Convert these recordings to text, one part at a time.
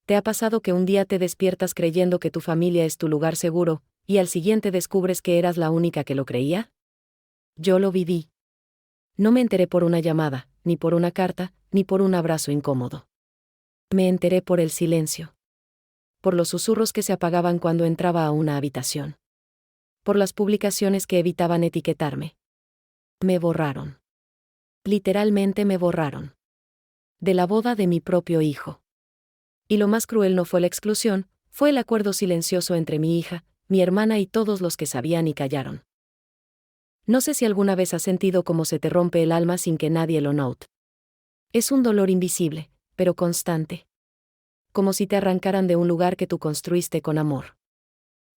¿Te ha pasado que un día te despiertas creyendo que tu familia es tu lugar seguro, y al siguiente descubres que eras la única que lo creía? Yo lo viví. No me enteré por una llamada, ni por una carta, ni por un abrazo incómodo. Me enteré por el silencio. Por los susurros que se apagaban cuando entraba a una habitación. Por las publicaciones que evitaban etiquetarme. Me borraron. Literalmente me borraron. De la boda de mi propio hijo. Y lo más cruel no fue la exclusión, fue el acuerdo silencioso entre mi hija, mi hermana y todos los que sabían y callaron. No sé si alguna vez has sentido cómo se te rompe el alma sin que nadie lo note. Es un dolor invisible, pero constante. Como si te arrancaran de un lugar que tú construiste con amor.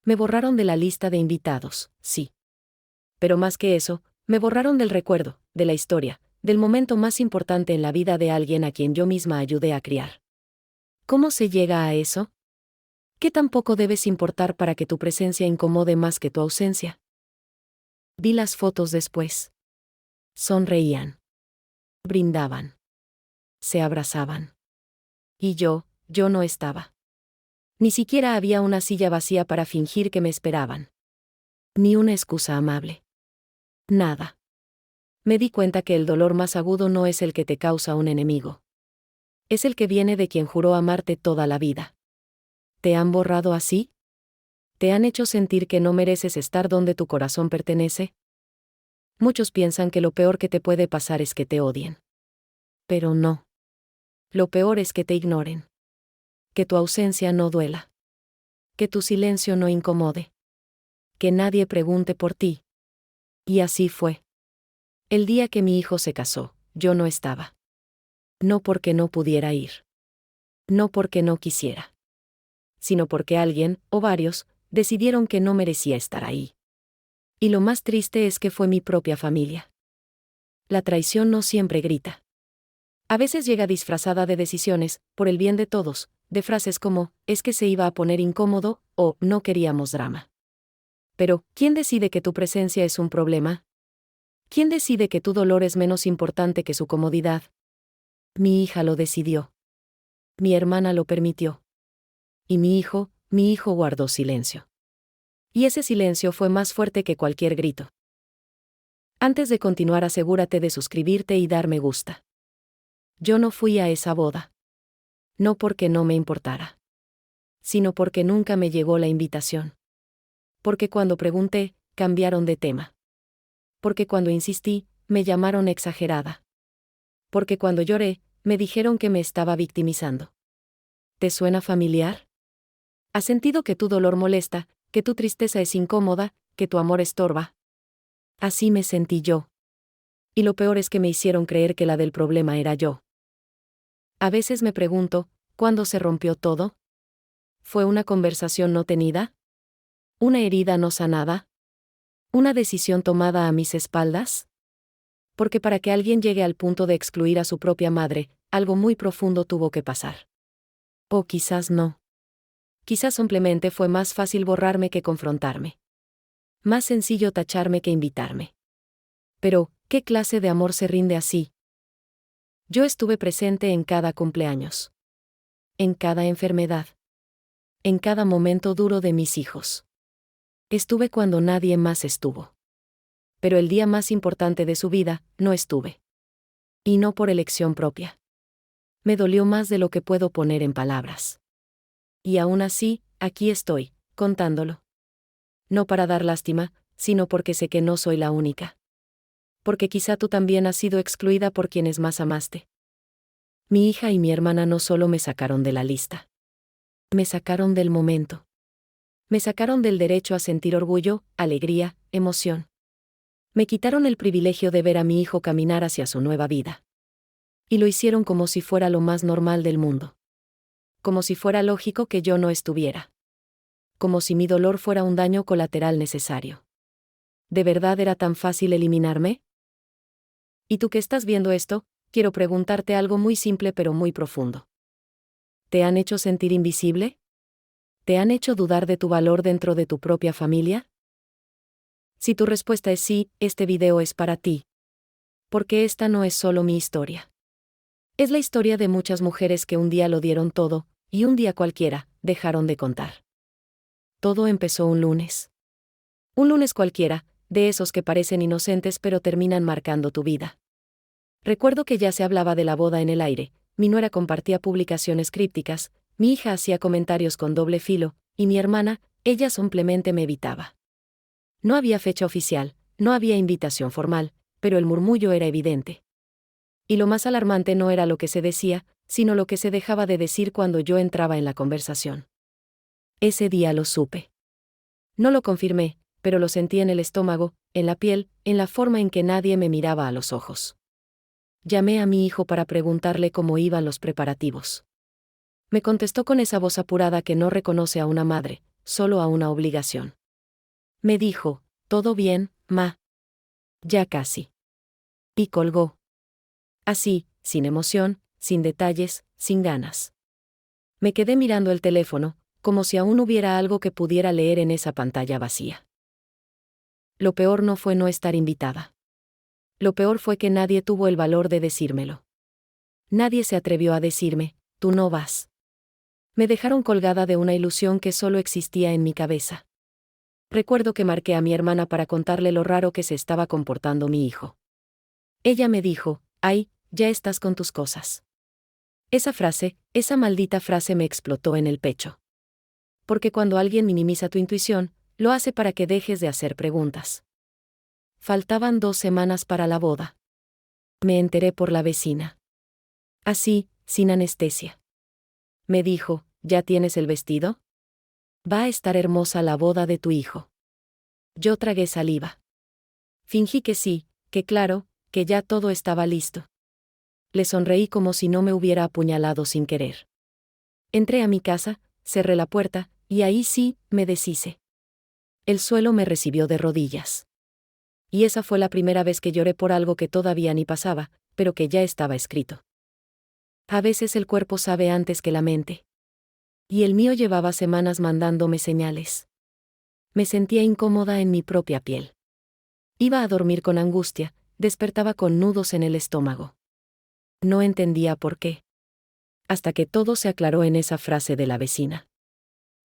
Me borraron de la lista de invitados, sí. Pero más que eso, me borraron del recuerdo, de la historia, del momento más importante en la vida de alguien a quien yo misma ayudé a criar. ¿Cómo se llega a eso? ¿Qué tan poco debes importar para que tu presencia incomode más que tu ausencia? Vi las fotos después. Sonreían. Brindaban. Se abrazaban. Y yo no estaba. Ni siquiera había una silla vacía para fingir que me esperaban. Ni una excusa amable. Nada. Me di cuenta que el dolor más agudo no es el que te causa un enemigo. Es el que viene de quien juró amarte toda la vida. ¿Te han borrado así? ¿Te han hecho sentir que no mereces estar donde tu corazón pertenece? Muchos piensan que lo peor que te puede pasar es que te odien. Pero no. Lo peor es que te ignoren. Que tu ausencia no duela. Que tu silencio no incomode. Que nadie pregunte por ti. Y así fue. El día que mi hijo se casó, yo no estaba. No porque no pudiera ir. No porque no quisiera. Sino porque alguien, o varios, decidieron que no merecía estar ahí. Y lo más triste es que fue mi propia familia. La traición no siempre grita. A veces llega disfrazada de decisiones, por el bien de todos, de frases como, es que se iba a poner incómodo, o no queríamos drama. Pero, ¿quién decide que tu presencia es un problema? ¿Quién decide que tu dolor es menos importante que su comodidad? Mi hija lo decidió. Mi hermana lo permitió. Y mi hijo guardó silencio. Y ese silencio fue más fuerte que cualquier grito. Antes de continuar, asegúrate de suscribirte y dar me gusta. Yo no fui a esa boda. No porque no me importara. Sino porque nunca me llegó la invitación. Porque cuando pregunté, cambiaron de tema. Porque cuando insistí, me llamaron exagerada. Porque cuando lloré, me dijeron que me estaba victimizando. ¿Te suena familiar? ¿Has sentido que tu dolor molesta, que tu tristeza es incómoda, que tu amor estorba? Así me sentí yo. Y lo peor es que me hicieron creer que la del problema era yo. A veces me pregunto, ¿cuándo se rompió todo? ¿Fue una conversación no tenida? ¿Una herida no sanada? ¿Una decisión tomada a mis espaldas? Porque para que alguien llegue al punto de excluir a su propia madre, algo muy profundo tuvo que pasar. O quizás no. Quizás simplemente fue más fácil borrarme que confrontarme. Más sencillo tacharme que invitarme. Pero, ¿qué clase de amor se rinde así? Yo estuve presente en cada cumpleaños. En cada enfermedad. En cada momento duro de mis hijos. Estuve cuando nadie más estuvo. Pero el día más importante de su vida, no estuve. Y no por elección propia. Me dolió más de lo que puedo poner en palabras. Y aún así, aquí estoy, contándolo. No para dar lástima, sino porque sé que no soy la única. Porque quizá tú también has sido excluida por quienes más amaste. Mi hija y mi hermana no solo me sacaron de la lista. Me sacaron del momento. Me sacaron del derecho a sentir orgullo, alegría, emoción. Me quitaron el privilegio de ver a mi hijo caminar hacia su nueva vida. Y lo hicieron como si fuera lo más normal del mundo. Como si fuera lógico que yo no estuviera. Como si mi dolor fuera un daño colateral necesario. ¿De verdad era tan fácil eliminarme? Y tú que estás viendo esto, quiero preguntarte algo muy simple pero muy profundo. ¿Te han hecho sentir invisible? ¿Te han hecho dudar de tu valor dentro de tu propia familia? Si tu respuesta es sí, este video es para ti. Porque esta no es solo mi historia. Es la historia de muchas mujeres que un día lo dieron todo, y un día cualquiera, dejaron de contar. Todo empezó un lunes. Un lunes cualquiera, de esos que parecen inocentes pero terminan marcando tu vida. Recuerdo que ya se hablaba de la boda en el aire, mi nuera compartía publicaciones crípticas, mi hija hacía comentarios con doble filo, y mi hermana, ella simplemente me evitaba. No había fecha oficial, no había invitación formal, pero el murmullo era evidente. Y lo más alarmante no era lo que se decía, sino lo que se dejaba de decir cuando yo entraba en la conversación. Ese día lo supe. No lo confirmé, pero lo sentí en el estómago, en la piel, en la forma en que nadie me miraba a los ojos. Llamé a mi hijo para preguntarle cómo iban los preparativos. Me contestó con esa voz apurada que no reconoce a una madre, solo a una obligación. Me dijo, «Todo bien, ma». Ya casi. Y colgó. Así, sin emoción, sin detalles, sin ganas. Me quedé mirando el teléfono, como si aún hubiera algo que pudiera leer en esa pantalla vacía. Lo peor no fue no estar invitada. Lo peor fue que nadie tuvo el valor de decírmelo. Nadie se atrevió a decirme, «Tú no vas». Me dejaron colgada de una ilusión que solo existía en mi cabeza. Recuerdo que marqué a mi hermana para contarle lo raro que se estaba comportando mi hijo. Ella me dijo, «Ay, ya estás con tus cosas». Esa frase, esa maldita frase me explotó en el pecho. Porque cuando alguien minimiza tu intuición, lo hace para que dejes de hacer preguntas. Faltaban 2 semanas para la boda. Me enteré por la vecina. Así, sin anestesia. Me dijo, ¿ya tienes el vestido? Va a estar hermosa la boda de tu hijo. Yo tragué saliva. Fingí que sí, que claro, que ya todo estaba listo. Le sonreí como si no me hubiera apuñalado sin querer. Entré a mi casa, cerré la puerta, y ahí sí, me deshice. El suelo me recibió de rodillas. Y esa fue la primera vez que lloré por algo que todavía ni pasaba, pero que ya estaba escrito. A veces el cuerpo sabe antes que la mente. Y el mío llevaba semanas mandándome señales. Me sentía incómoda en mi propia piel. Iba a dormir con angustia, despertaba con nudos en el estómago. No entendía por qué. Hasta que todo se aclaró en esa frase de la vecina.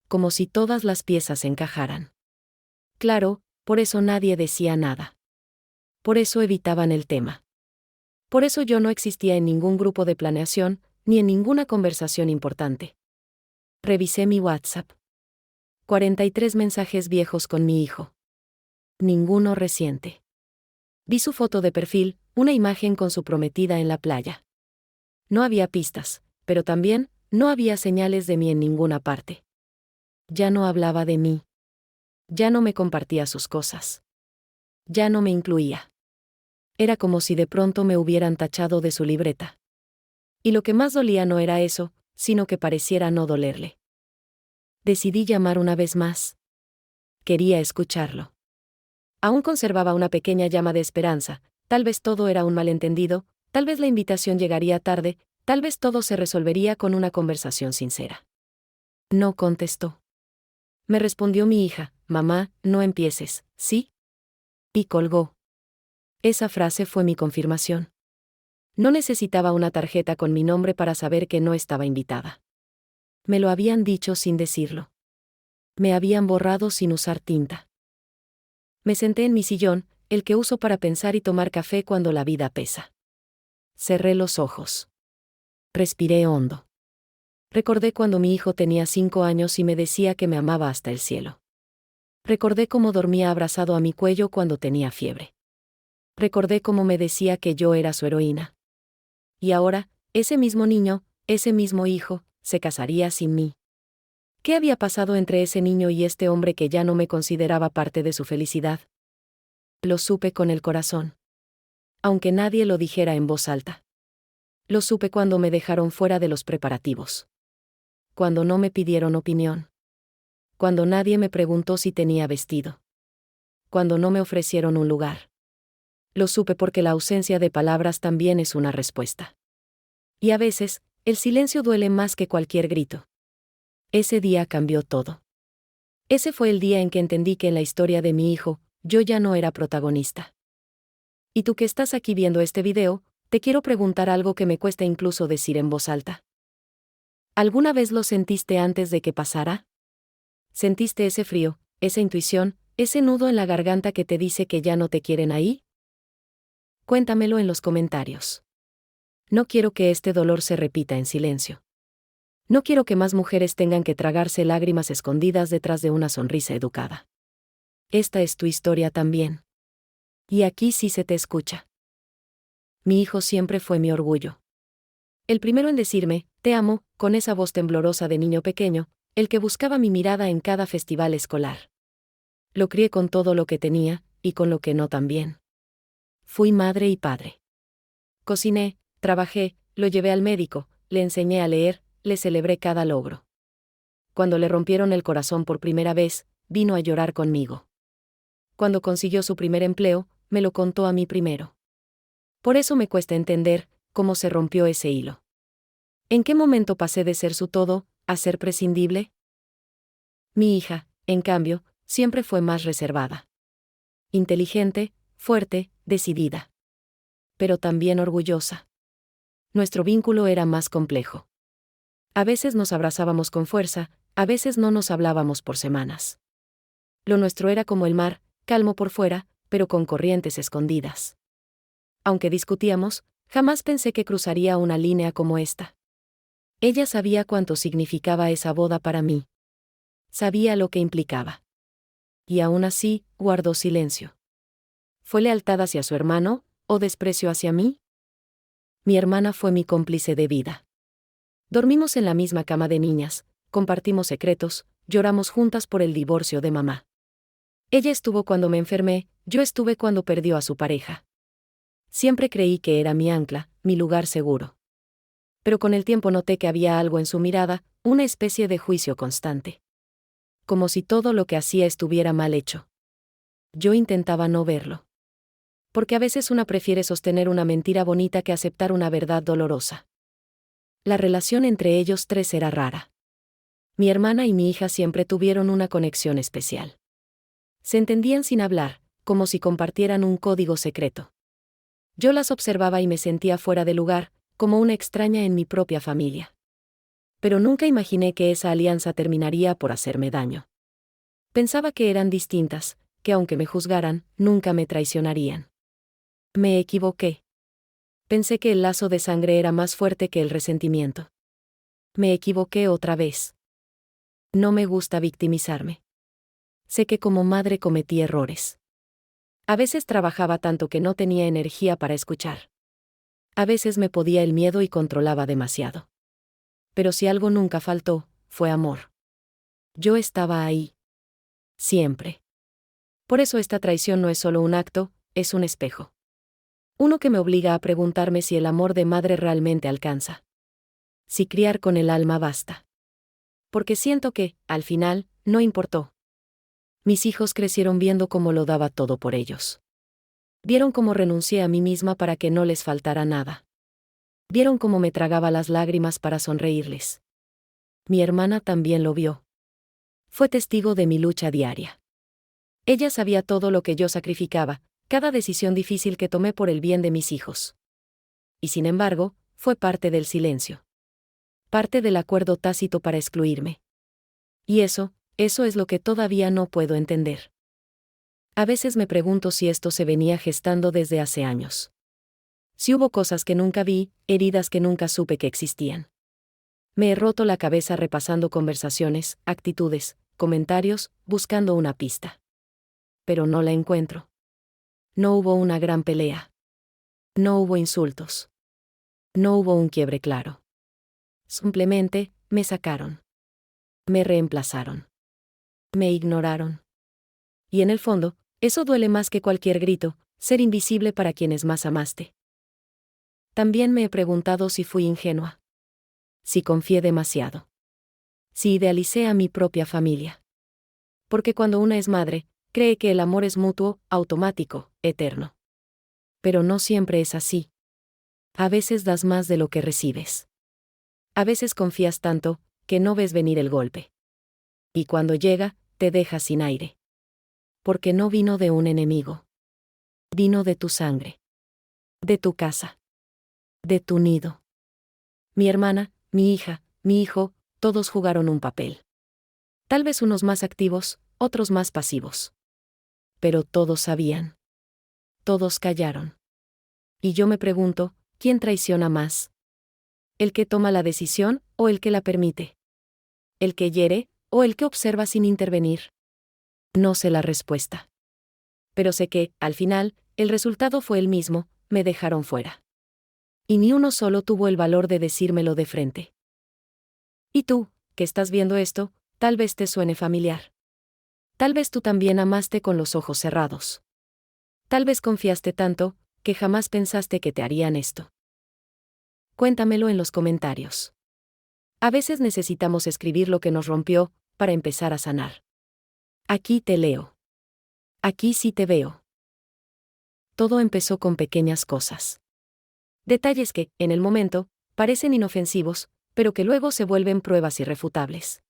Como si todas las piezas encajaran. Claro, por eso nadie decía nada. Por eso evitaban el tema. Por eso yo no existía en ningún grupo de planeación, ni en ninguna conversación importante. Revisé mi WhatsApp. 43 mensajes viejos con mi hijo. Ninguno reciente. Vi su foto de perfil, una imagen con su prometida en la playa. No había pistas, pero también, no había señales de mí en ninguna parte. Ya no hablaba de mí. Ya no me compartía sus cosas. Ya no me incluía. Era como si de pronto me hubieran tachado de su libreta. Y lo que más dolía no era eso, sino que pareciera no dolerle. Decidí llamar una vez más. Quería escucharlo. Aún conservaba una pequeña llama de esperanza, tal vez todo era un malentendido, tal vez la invitación llegaría tarde, tal vez todo se resolvería con una conversación sincera. No contestó. Me respondió mi hija, «Mamá, no empieces, ¿sí?» Y colgó. Esa frase fue mi confirmación. No necesitaba una tarjeta con mi nombre para saber que no estaba invitada. Me lo habían dicho sin decirlo. Me habían borrado sin usar tinta. Me senté en mi sillón, el que uso para pensar y tomar café cuando la vida pesa. Cerré los ojos. Respiré hondo. Recordé cuando mi hijo tenía 5 años y me decía que me amaba hasta el cielo. Recordé cómo dormía abrazado a mi cuello cuando tenía fiebre. Recordé cómo me decía que yo era su heroína. Y ahora, ese mismo niño, ese mismo hijo, se casaría sin mí. ¿Qué había pasado entre ese niño y este hombre que ya no me consideraba parte de su felicidad? Lo supe con el corazón. Aunque nadie lo dijera en voz alta. Lo supe cuando me dejaron fuera de los preparativos. Cuando no me pidieron opinión. Cuando nadie me preguntó si tenía vestido. Cuando no me ofrecieron un lugar. Lo supe porque la ausencia de palabras también es una respuesta. Y a veces, el silencio duele más que cualquier grito. Ese día cambió todo. Ese fue el día en que entendí que en la historia de mi hijo, yo ya no era protagonista. Y tú que estás aquí viendo este video, te quiero preguntar algo que me cuesta incluso decir en voz alta. ¿Alguna vez lo sentiste antes de que pasara? ¿Sentiste ese frío, esa intuición, ese nudo en la garganta que te dice que ya no te quieren ahí? Cuéntamelo en los comentarios. No quiero que este dolor se repita en silencio. No quiero que más mujeres tengan que tragarse lágrimas escondidas detrás de una sonrisa educada. Esta es tu historia también. Y aquí sí se te escucha. Mi hijo siempre fue mi orgullo. El primero en decirme, te amo, con esa voz temblorosa de niño pequeño, el que buscaba mi mirada en cada festival escolar. Lo crié con todo lo que tenía, y con lo que no también. Fui madre y padre. Cociné, trabajé, lo llevé al médico, le enseñé a leer, le celebré cada logro. Cuando le rompieron el corazón por primera vez, vino a llorar conmigo. Cuando consiguió su primer empleo, me lo contó a mí primero. Por eso me cuesta entender cómo se rompió ese hilo. ¿En qué momento pasé de ser su todo a ser prescindible? Mi hija, en cambio, siempre fue más reservada. Inteligente, fuerte, decidida. Pero también orgullosa. Nuestro vínculo era más complejo. A veces nos abrazábamos con fuerza, a veces no nos hablábamos por semanas. Lo nuestro era como el mar, calmo por fuera, pero con corrientes escondidas. Aunque discutíamos, jamás pensé que cruzaría una línea como esta. Ella sabía cuánto significaba esa boda para mí. Sabía lo que implicaba. Y aún así, guardó silencio. ¿Fue lealtad hacia su hermano, o desprecio hacia mí? Mi hermana fue mi cómplice de vida. Dormimos en la misma cama de niñas, compartimos secretos, lloramos juntas por el divorcio de mamá. Ella estuvo cuando me enfermé, yo estuve cuando perdió a su pareja. Siempre creí que era mi ancla, mi lugar seguro. Pero con el tiempo noté que había algo en su mirada, una especie de juicio constante. Como si todo lo que hacía estuviera mal hecho. Yo intentaba no verlo. Porque a veces una prefiere sostener una mentira bonita que aceptar una verdad dolorosa. La relación entre ellos tres era rara. Mi hermana y mi hija siempre tuvieron una conexión especial. Se entendían sin hablar, como si compartieran un código secreto. Yo las observaba y me sentía fuera de lugar, como una extraña en mi propia familia. Pero nunca imaginé que esa alianza terminaría por hacerme daño. Pensaba que eran distintas, que aunque me juzgaran, nunca me traicionarían. Me equivoqué. Pensé que el lazo de sangre era más fuerte que el resentimiento. Me equivoqué otra vez. No me gusta victimizarme. Sé que como madre cometí errores. A veces trabajaba tanto que no tenía energía para escuchar. A veces me podía el miedo y controlaba demasiado. Pero si algo nunca faltó, fue amor. Yo estaba ahí. Siempre. Por eso esta traición no es solo un acto, es un espejo. Uno que me obliga a preguntarme si el amor de madre realmente alcanza. Si criar con el alma basta. Porque siento que, al final, no importó. Mis hijos crecieron viendo cómo lo daba todo por ellos. Vieron cómo renuncié a mí misma para que no les faltara nada. Vieron cómo me tragaba las lágrimas para sonreírles. Mi hermana también lo vio. Fue testigo de mi lucha diaria. Ella sabía todo lo que yo sacrificaba, cada decisión difícil que tomé por el bien de mis hijos. Y sin embargo, fue parte del silencio. Parte del acuerdo tácito para excluirme. Y eso es lo que todavía no puedo entender. A veces me pregunto si esto se venía gestando desde hace años. Si hubo cosas que nunca vi, heridas que nunca supe que existían. Me he roto la cabeza repasando conversaciones, actitudes, comentarios, buscando una pista. Pero no la encuentro. No hubo una gran pelea. No hubo insultos. No hubo un quiebre claro. Simplemente, me sacaron. Me reemplazaron. Me ignoraron. Y en el fondo, eso duele más que cualquier grito, ser invisible para quienes más amaste. También me he preguntado si fui ingenua. Si confié demasiado. Si idealicé a mi propia familia. Porque cuando una es madre, cree que el amor es mutuo, automático, eterno. Pero no siempre es así. A veces das más de lo que recibes. A veces confías tanto, que no ves venir el golpe. Y cuando llega, te deja sin aire. Porque no vino de un enemigo. Vino de tu sangre. De tu casa. De tu nido. Mi hermana, mi hija, mi hijo, todos jugaron un papel. Tal vez unos más activos, otros más pasivos. Pero todos sabían. Todos callaron. Y yo me pregunto, ¿quién traiciona más? ¿El que toma la decisión o el que la permite? ¿El que hiere o el que observa sin intervenir? No sé la respuesta. Pero sé que, al final, el resultado fue el mismo: me dejaron fuera. Y ni uno solo tuvo el valor de decírmelo de frente. Y tú, que estás viendo esto, tal vez te suene familiar. Tal vez tú también amaste con los ojos cerrados. Tal vez confiaste tanto, que jamás pensaste que te harían esto. Cuéntamelo en los comentarios. A veces necesitamos escribir lo que nos rompió, para empezar a sanar. Aquí te leo. Aquí sí te veo. Todo empezó con pequeñas cosas. Detalles que, en el momento, parecen inofensivos, pero que luego se vuelven pruebas irrefutables.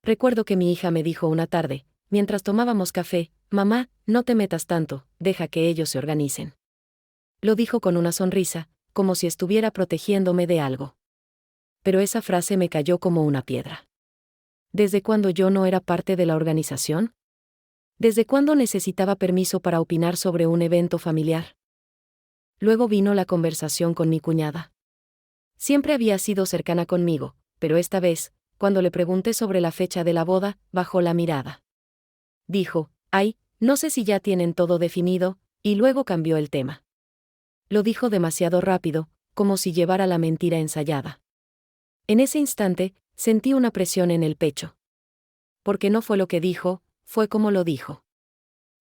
Recuerdo que mi hija me dijo una tarde, mientras tomábamos café: mamá, no te metas tanto, deja que ellos se organicen. Lo dijo con una sonrisa, como si estuviera protegiéndome de algo. Pero esa frase me cayó como una piedra. ¿Desde cuándo yo no era parte de la organización? ¿Desde cuándo necesitaba permiso para opinar sobre un evento familiar? Luego vino la conversación con mi cuñada. Siempre había sido cercana conmigo, pero esta vez, cuando le pregunté sobre la fecha de la boda, bajó la mirada. Dijo: ay, no sé si ya tienen todo definido, y luego cambió el tema. Lo dijo demasiado rápido, como si llevara la mentira ensayada. En ese instante, sentí una presión en el pecho. Porque no fue lo que dijo, fue como lo dijo.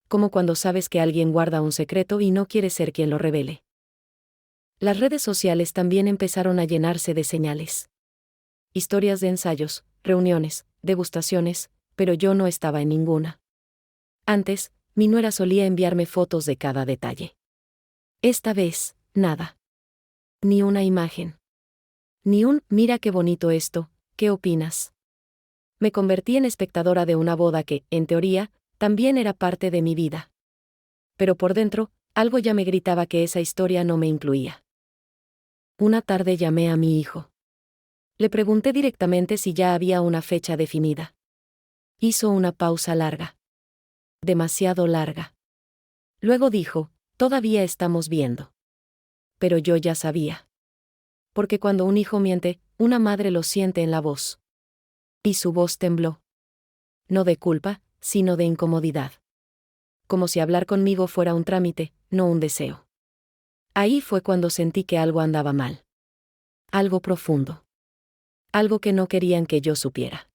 Como cuando sabes que alguien guarda un secreto y no quiere ser quien lo revele. Las redes sociales también empezaron a llenarse de señales. Historias de ensayos, reuniones, degustaciones, pero yo no estaba en ninguna. Antes, mi nuera solía enviarme fotos de cada detalle. Esta vez, nada. Ni una imagen. Ni un «mira qué bonito esto, ¿qué opinas?». Me convertí en espectadora de una boda que, en teoría, también era parte de mi vida. Pero por dentro, algo ya me gritaba que esa historia no me incluía. Una tarde llamé a mi hijo. Le pregunté directamente si ya había una fecha definida. Hizo una pausa larga. Demasiado larga. Luego dijo: todavía estamos viendo. Pero yo ya sabía. Porque cuando un hijo miente, una madre lo siente en la voz. Y su voz tembló. No de culpa, sino de incomodidad. Como si hablar conmigo fuera un trámite, no un deseo. Ahí fue cuando sentí que algo andaba mal. Algo profundo. Algo que no querían que yo supiera.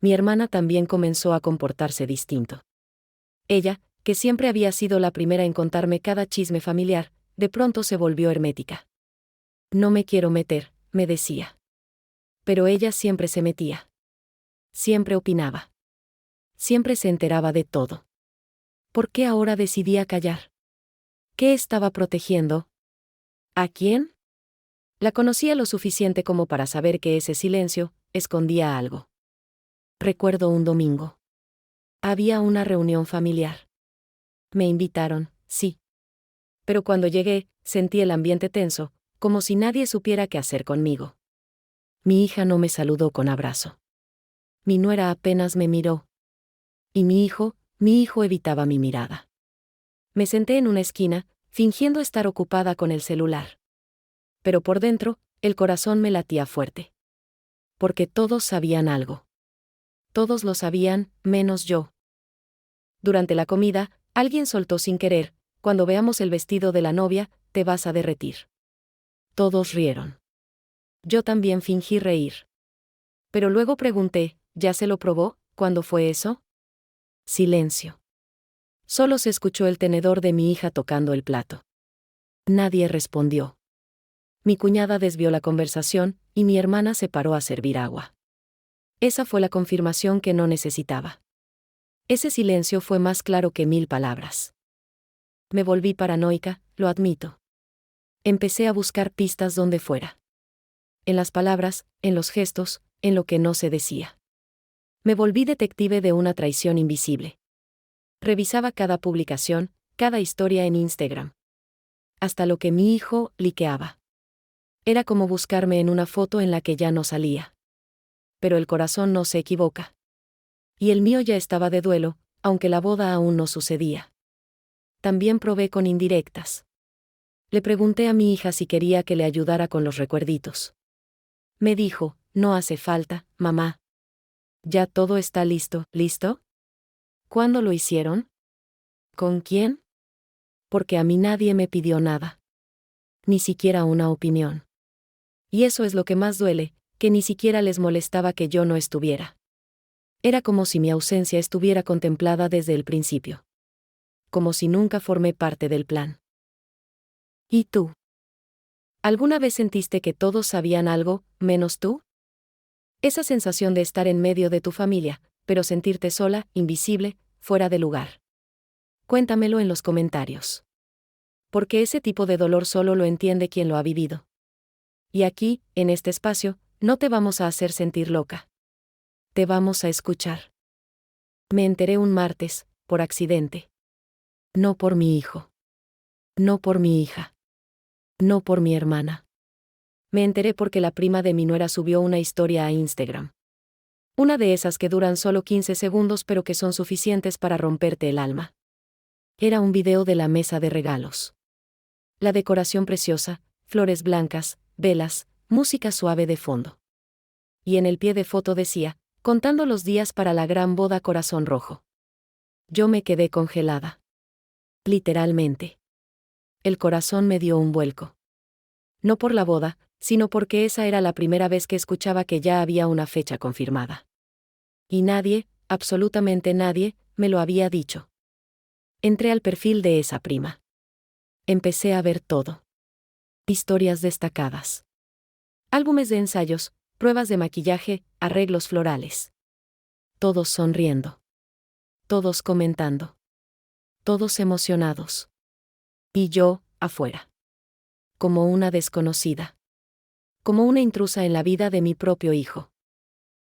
Mi hermana también comenzó a comportarse distinto. Ella, que siempre había sido la primera en contarme cada chisme familiar, de pronto se volvió hermética. No me quiero meter, me decía. Pero ella siempre se metía. Siempre opinaba. Siempre se enteraba de todo. ¿Por qué ahora decidía callar? ¿Qué estaba protegiendo? ¿A quién? La conocía lo suficiente como para saber que ese silencio escondía algo. Recuerdo un domingo. Había una reunión familiar. Me invitaron, sí. Pero cuando llegué, sentí el ambiente tenso, como si nadie supiera qué hacer conmigo. Mi hija no me saludó con abrazo. Mi nuera apenas me miró. Y mi hijo evitaba mi mirada. Me senté en una esquina, fingiendo estar ocupada con el celular. Pero por dentro, el corazón me latía fuerte. Porque todos sabían algo. Todos lo sabían, menos yo. Durante la comida, alguien soltó sin querer: cuando veamos el vestido de la novia, te vas a derretir. Todos rieron. Yo también fingí reír. Pero luego pregunté: ¿ya se lo probó? ¿Cuándo fue eso? Silencio. Solo se escuchó el tenedor de mi hija tocando el plato. Nadie respondió. Mi cuñada desvió la conversación, y mi hermana se paró a servir agua. Esa fue la confirmación que no necesitaba. Ese silencio fue más claro que 1000 palabras. Me volví paranoica, lo admito. Empecé a buscar pistas donde fuera. En las palabras, en los gestos, en lo que no se decía. Me volví detective de una traición invisible. Revisaba cada publicación, cada historia en Instagram. Hasta lo que mi hijo liqueaba. Era como buscarme en una foto en la que ya no salía. pero el corazón no se equivoca. Y el mío ya estaba de duelo, aunque la boda aún no sucedía. También probé con indirectas. Le pregunté a mi hija si quería que le ayudara con los recuerditos. Me dijo, no hace falta, mamá. Ya todo está listo, ¿listo? ¿Cuándo lo hicieron? ¿Con quién? Porque a mí nadie me pidió nada. Ni siquiera una opinión. Y eso es lo que más duele, que ni siquiera les molestaba que yo no estuviera. Era como si mi ausencia estuviera contemplada desde el principio. Como si nunca formé parte del plan. ¿Y tú? ¿Alguna vez sentiste que todos sabían algo, menos tú? Esa sensación de estar en medio de tu familia, pero sentirte sola, invisible, fuera de lugar. Cuéntamelo en los comentarios. Porque ese tipo de dolor solo lo entiende quien lo ha vivido. Y aquí, en este espacio, no te vamos a hacer sentir loca. Te vamos a escuchar. Me enteré un martes, por accidente. No por mi hijo. No por mi hija. No por mi hermana. Me enteré porque la prima de mi nuera subió una historia a Instagram. Una de esas que duran solo 15 segundos pero que son suficientes para romperte el alma. Era un video de la mesa de regalos. La decoración preciosa, flores blancas, velas, música suave de fondo. Y en el pie de foto decía, contando los días para la gran boda corazón rojo. Yo me quedé congelada. Literalmente. El corazón me dio un vuelco. No por la boda, sino porque esa era la primera vez que escuchaba que ya había una fecha confirmada. Y nadie, absolutamente nadie, me lo había dicho. Entré al perfil de esa prima. Empecé a ver todo. Historias destacadas. Álbumes de ensayos, pruebas de maquillaje, arreglos florales. Todos sonriendo. Todos comentando. Todos emocionados. Y yo, afuera. Como una desconocida. Como una intrusa en la vida de mi propio hijo.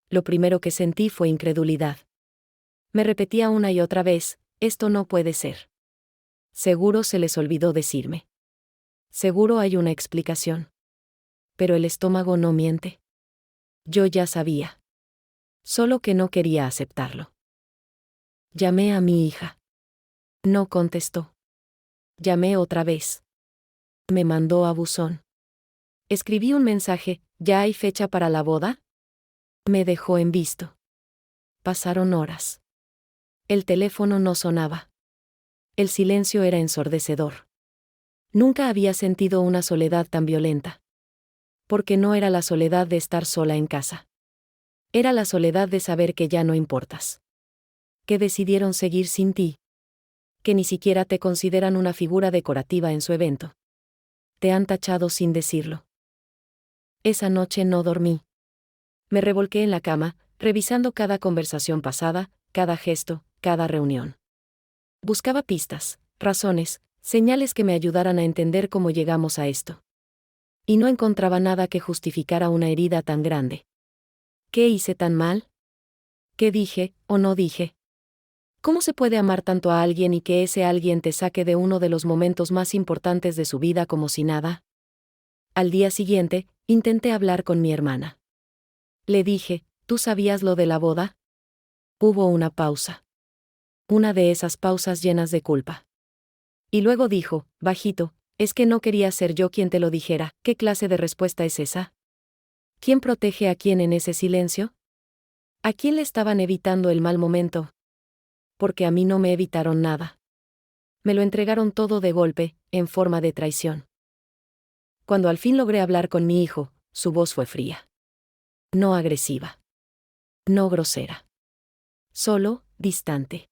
Lo primero que sentí fue incredulidad. Me repetía una y otra vez, esto no puede ser. Seguro se les olvidó decirme. Seguro hay una explicación. Pero el estómago no miente. Yo ya sabía. Solo que no quería aceptarlo. Llamé a mi hija. No contestó. Llamé otra vez. Me mandó a buzón. Escribí un mensaje, ¿ya hay fecha para la boda? Me dejó en visto. Pasaron horas. El teléfono no sonaba. El silencio era ensordecedor. Nunca había sentido una soledad tan violenta. Porque no era la soledad de estar sola en casa. Era la soledad de saber que ya no importas. Que decidieron seguir sin ti. Que ni siquiera te consideran una figura decorativa en su evento. Te han tachado sin decirlo. Esa noche no dormí. Me revolqué en la cama, revisando cada conversación pasada, cada gesto, cada reunión. Buscaba pistas, razones, señales que me ayudaran a entender cómo llegamos a esto. Y no encontraba nada que justificara una herida tan grande. ¿Qué hice tan mal? ¿Qué dije, o no dije? ¿Cómo se puede amar tanto a alguien y que ese alguien te saque de uno de los momentos más importantes de su vida como si nada? Al día siguiente, intenté hablar con mi hermana. Le dije, ¿tú sabías lo de la boda? Hubo una pausa. Una de esas pausas llenas de culpa. Y luego dijo, bajito, es que no quería ser yo quien te lo dijera. ¿Qué clase de respuesta es esa? ¿Quién protege a quién en ese silencio? ¿A quién le estaban evitando el mal momento? Porque a mí no me evitaron nada. Me lo entregaron todo de golpe, en forma de traición. Cuando al fin logré hablar con mi hijo, su voz fue fría. No agresiva. No grosera. Solo, distante.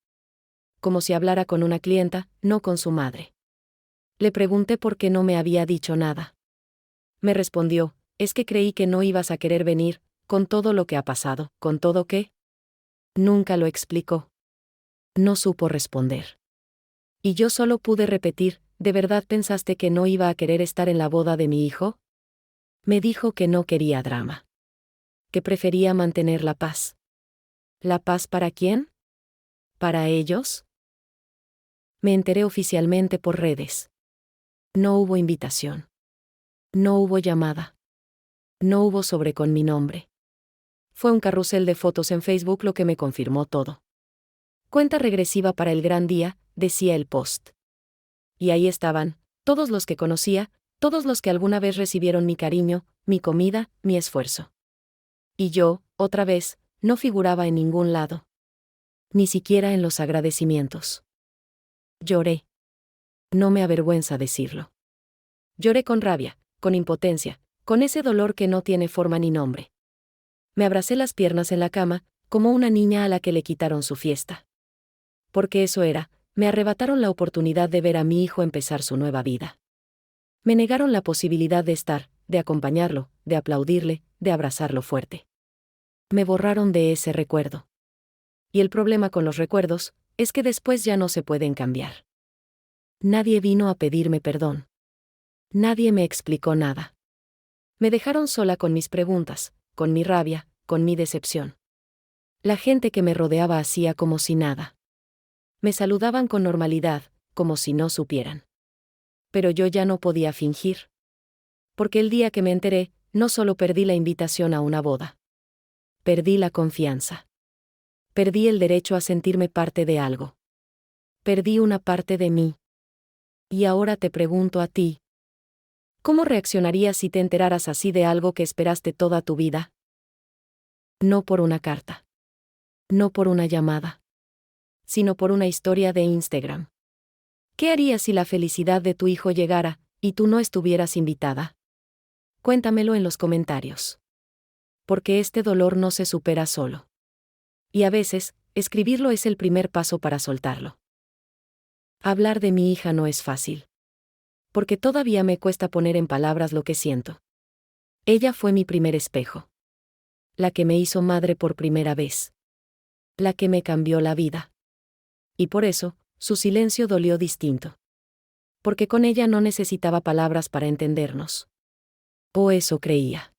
Como si hablara con una clienta, no con su madre. Le pregunté por qué no me había dicho nada. Me respondió, es que creí que no ibas a querer venir, con todo lo que ha pasado. ¿Con todo qué? Nunca lo explicó. No supo responder. Y yo solo pude repetir, ¿de verdad pensaste que no iba a querer estar en la boda de mi hijo? Me dijo que no quería drama. Que prefería mantener la paz. ¿La paz para quién? ¿Para ellos? Me enteré oficialmente por redes. No hubo invitación. No hubo llamada. No hubo sobre con mi nombre. Fue un carrusel de fotos en Facebook lo que me confirmó todo. Cuenta regresiva para el gran día, decía el post. Y ahí estaban, todos los que conocía, todos los que alguna vez recibieron mi cariño, mi comida, mi esfuerzo. Y yo, otra vez, no figuraba en ningún lado. Ni siquiera en los agradecimientos. Lloré. No me avergüenza decirlo. Lloré con rabia, con impotencia, con ese dolor que no tiene forma ni nombre. Me abracé las piernas en la cama, como una niña a la que le quitaron su fiesta. Porque eso era, me arrebataron la oportunidad de ver a mi hijo empezar su nueva vida. Me negaron la posibilidad de estar, de acompañarlo, de aplaudirle, de abrazarlo fuerte. Me borraron de ese recuerdo. Y el problema con los recuerdos, es que después ya no se pueden cambiar. Nadie vino a pedirme perdón. Nadie me explicó nada. Me dejaron sola con mis preguntas, con mi rabia, con mi decepción. La gente que me rodeaba hacía como si nada. Me saludaban con normalidad, como si no supieran. Pero yo ya no podía fingir. Porque el día que me enteré, no solo perdí la invitación a una boda. Perdí la confianza. Perdí el derecho a sentirme parte de algo. Perdí una parte de mí. Y ahora te pregunto a ti. ¿Cómo reaccionarías si te enteraras así de algo que esperaste toda tu vida? No por una carta. No por una llamada. Sino por una historia de Instagram. ¿Qué harías si la felicidad de tu hijo llegara, y tú no estuvieras invitada? Cuéntamelo en los comentarios. Porque este dolor no se supera solo. Y a veces, escribirlo es el primer paso para soltarlo. Hablar de mi hija no es fácil. Porque todavía me cuesta poner en palabras lo que siento. Ella fue mi primer espejo. La que me hizo madre por primera vez. La que me cambió la vida. Y por eso, su silencio dolió distinto. Porque con ella no necesitaba palabras para entendernos. O eso creía.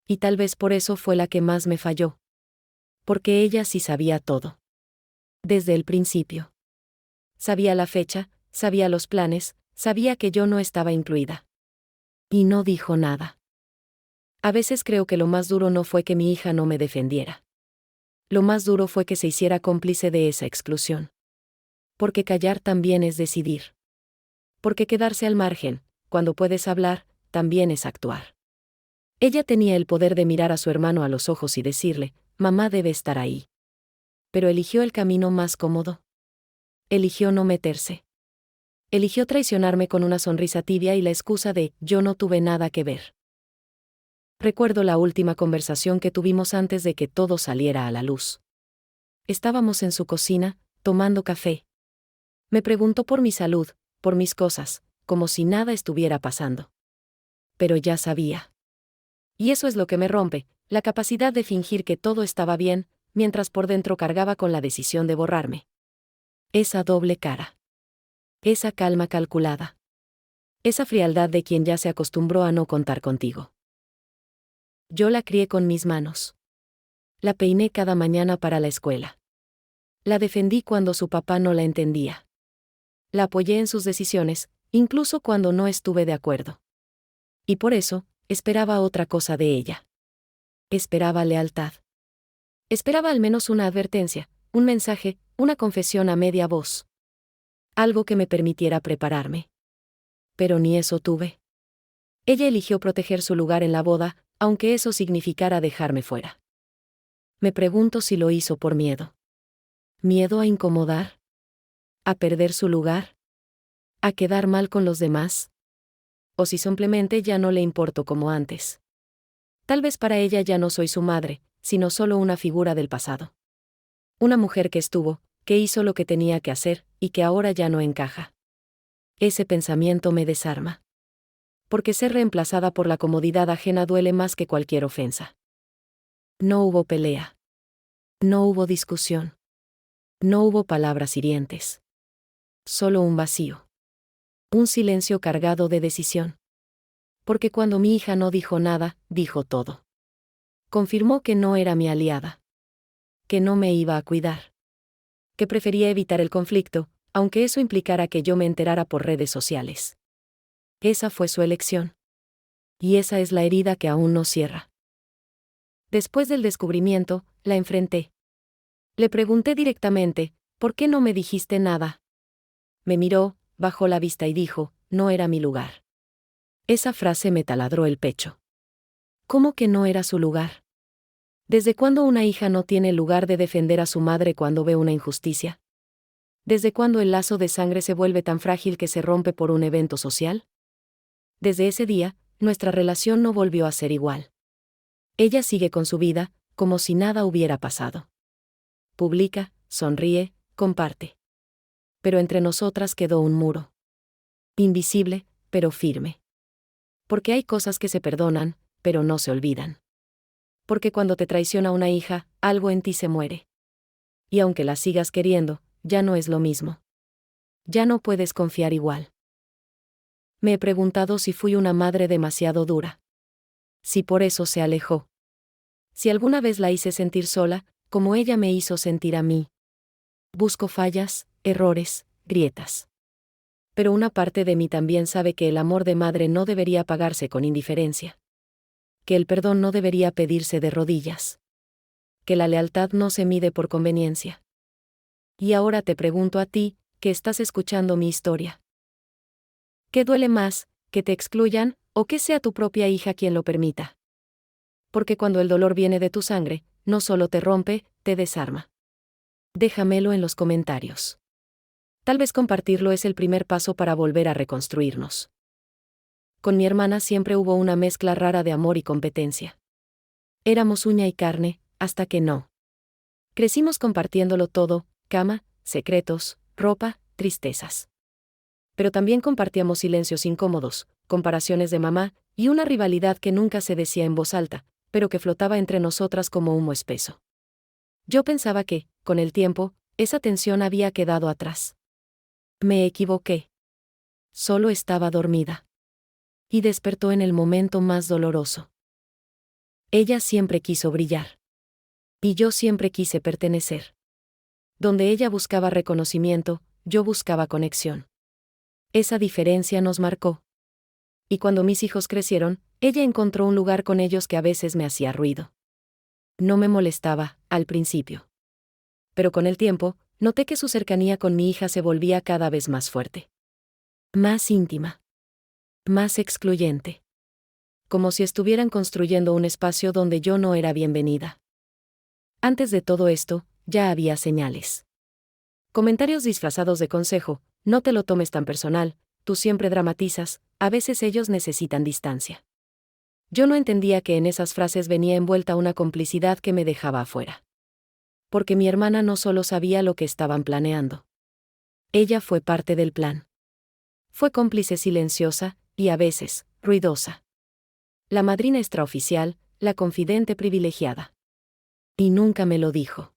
Y tal vez por eso fue la que más me falló. Porque ella sí sabía todo. Desde el principio. Sabía la fecha, sabía los planes, sabía que yo no estaba incluida. Y no dijo nada. A veces creo que lo más duro no fue que mi hija no me defendiera. Lo más duro fue que se hiciera cómplice de esa exclusión. Porque callar también es decidir. Porque quedarse al margen, cuando puedes hablar, también es actuar. Ella tenía el poder de mirar a su hermano a los ojos y decirle, mamá debe estar ahí. Pero eligió el camino más cómodo. Eligió no meterse. Eligió traicionarme con una sonrisa tibia y la excusa de, yo no tuve nada que ver. Recuerdo la última conversación que tuvimos antes de que todo saliera a la luz. Estábamos en su cocina, tomando café. Me preguntó por mi salud, por mis cosas, como si nada estuviera pasando. Pero ya sabía. Y eso es lo que me rompe, la capacidad de fingir que todo estaba bien, mientras por dentro cargaba con la decisión de borrarme. Esa doble cara. Esa calma calculada. Esa frialdad de quien ya se acostumbró a no contar contigo. Yo la crié con mis manos. La peiné cada mañana para la escuela. La defendí cuando su papá no la entendía. La apoyé en sus decisiones, incluso cuando no estuve de acuerdo. Y por eso, esperaba otra cosa de ella. Esperaba lealtad. Esperaba al menos una advertencia, un mensaje, una confesión a media voz. Algo que me permitiera prepararme. Pero ni eso tuve. Ella eligió proteger su lugar en la boda, aunque eso significara dejarme fuera. Me pregunto si lo hizo por miedo. ¿Miedo a incomodar? ¿A perder su lugar? ¿A quedar mal con los demás? ¿O si simplemente ya no le importo como antes? Tal vez para ella ya no soy su madre, sino solo una figura del pasado. Una mujer que estuvo, que hizo lo que tenía que hacer, y que ahora ya no encaja. Ese pensamiento me desarma. Porque ser reemplazada por la comodidad ajena duele más que cualquier ofensa. No hubo pelea. No hubo discusión. No hubo palabras hirientes. Solo un vacío. Un silencio cargado de decisión. Porque cuando mi hija no dijo nada, dijo todo. Confirmó que no era mi aliada. Que no me iba a cuidar. Que prefería evitar el conflicto, aunque eso implicara que yo me enterara por redes sociales. Esa fue su elección. Y esa es la herida que aún no cierra. Después del descubrimiento, la enfrenté. Le pregunté directamente, ¿por qué no me dijiste nada? Me miró, bajó la vista y dijo, no era mi lugar. Esa frase me taladró el pecho. ¿Cómo que no era su lugar? ¿Desde cuándo una hija no tiene el lugar de defender a su madre cuando ve una injusticia? ¿Desde cuándo el lazo de sangre se vuelve tan frágil que se rompe por un evento social? Desde ese día, nuestra relación no volvió a ser igual. Ella sigue con su vida, como si nada hubiera pasado. Publica, sonríe, comparte. Pero entre nosotras quedó un muro. Invisible, pero firme. Porque hay cosas que se perdonan, pero no se olvidan. Porque cuando te traiciona una hija, algo en ti se muere. Y aunque la sigas queriendo, ya no es lo mismo. Ya no puedes confiar igual. Me he preguntado si fui una madre demasiado dura. Si por eso se alejó. Si alguna vez la hice sentir sola, como ella me hizo sentir a mí. Busco fallas, errores, grietas. Pero una parte de mí también sabe que el amor de madre no debería pagarse con indiferencia. Que el perdón no debería pedirse de rodillas. Que la lealtad no se mide por conveniencia. Y ahora te pregunto a ti, que estás escuchando mi historia. ¿Qué duele más, que te excluyan, o que sea tu propia hija quien lo permita? Porque cuando el dolor viene de tu sangre, no solo te rompe, te desarma. Déjamelo en los comentarios. Tal vez compartirlo es el primer paso para volver a reconstruirnos. Con mi hermana siempre hubo una mezcla rara de amor y competencia. Éramos uña y carne, hasta que no. Crecimos compartiéndolo todo, cama, secretos, ropa, tristezas. Pero también compartíamos silencios incómodos, comparaciones de mamá, y una rivalidad que nunca se decía en voz alta, pero que flotaba entre nosotras como humo espeso. Yo pensaba que, con el tiempo, esa tensión había quedado atrás. Me equivoqué. Solo estaba dormida. Y despertó en el momento más doloroso. Ella siempre quiso brillar. Y yo siempre quise pertenecer. Donde ella buscaba reconocimiento, yo buscaba conexión. Esa diferencia nos marcó. Y cuando mis hijos crecieron, ella encontró un lugar con ellos que a veces me hacía ruido. No me molestaba, al principio. Pero con el tiempo, noté que su cercanía con mi hija se volvía cada vez más fuerte. Más íntima. Más excluyente. Como si estuvieran construyendo un espacio donde yo no era bienvenida. Antes de todo esto, ya había señales. Comentarios disfrazados de consejo, no te lo tomes tan personal, tú siempre dramatizas, a veces ellos necesitan distancia. Yo no entendía que en esas frases venía envuelta una complicidad que me dejaba afuera. Porque mi hermana no solo sabía lo que estaban planeando. Ella fue parte del plan. Fue cómplice silenciosa, y a veces, ruidosa. La madrina extraoficial, la confidente privilegiada. Y nunca me lo dijo.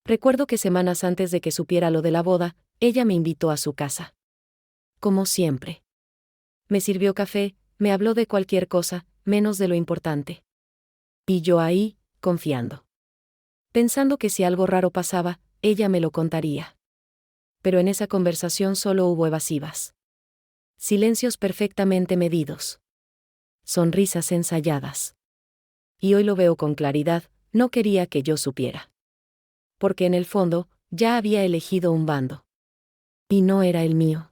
Recuerdo que semanas antes de que supiera lo de la boda, ella me invitó a su casa. Como siempre. Me sirvió café, me habló de cualquier cosa, menos de lo importante. Y yo ahí, confiando. Pensando que si algo raro pasaba, ella me lo contaría. Pero en esa conversación solo hubo evasivas. Silencios perfectamente medidos. Sonrisas ensayadas. Y hoy lo veo con claridad, no quería que yo supiera. Porque en el fondo, ya había elegido un bando. Y no era el mío.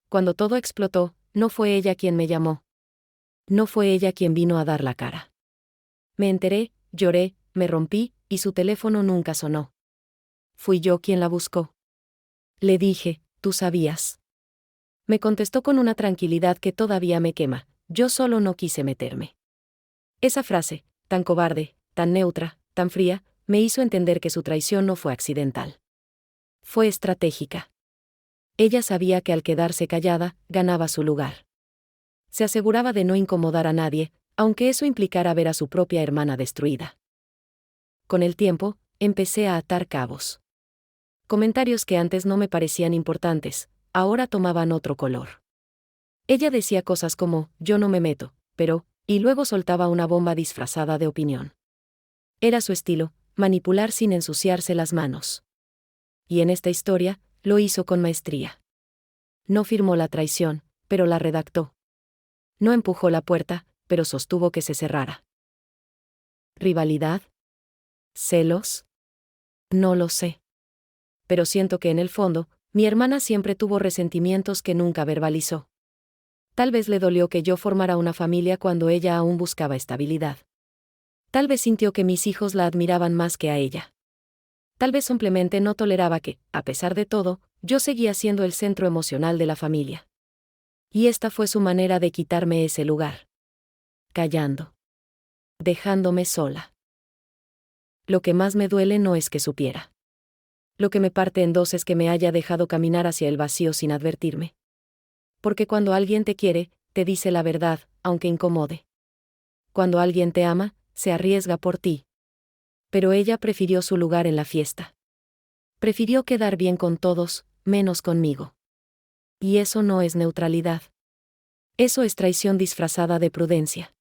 Cuando todo explotó, no fue ella quien me llamó. No fue ella quien vino a dar la cara. Me enteré, lloré, me rompí, y su teléfono nunca sonó. Fui yo quien la buscó. Le dije, tú sabías. Me contestó con una tranquilidad que todavía me quema, yo solo no quise meterme. Esa frase, tan cobarde, tan neutra, tan fría, me hizo entender que su traición no fue accidental. Fue estratégica. Ella sabía que al quedarse callada, ganaba su lugar. Se aseguraba de no incomodar a nadie, aunque eso implicara ver a su propia hermana destruida. Con el tiempo, empecé a atar cabos. Comentarios que antes no me parecían importantes, ahora tomaban otro color. Ella decía cosas como, yo no me meto, pero, y luego soltaba una bomba disfrazada de opinión. Era su estilo, manipular sin ensuciarse las manos. Y en esta historia, lo hizo con maestría. No firmó la traición, pero la redactó. No empujó la puerta, pero sostuvo que se cerrara. ¿Rivalidad? ¿Celos? No lo sé. Pero siento que en el fondo, mi hermana siempre tuvo resentimientos que nunca verbalizó. Tal vez le dolió que yo formara una familia cuando ella aún buscaba estabilidad. Tal vez sintió que mis hijos la admiraban más que a ella. Tal vez simplemente no toleraba que, a pesar de todo, yo seguía siendo el centro emocional de la familia. Y esta fue su manera de quitarme ese lugar. Callando. Dejándome sola. Lo que más me duele no es que supiera. Lo que me parte en dos es que me haya dejado caminar hacia el vacío sin advertirme. Porque cuando alguien te quiere, te dice la verdad, aunque incomode. Cuando alguien te ama, se arriesga por ti. Pero ella prefirió su lugar en la fiesta. Prefirió quedar bien con todos, menos conmigo. Y eso no es neutralidad. Eso es traición disfrazada de prudencia.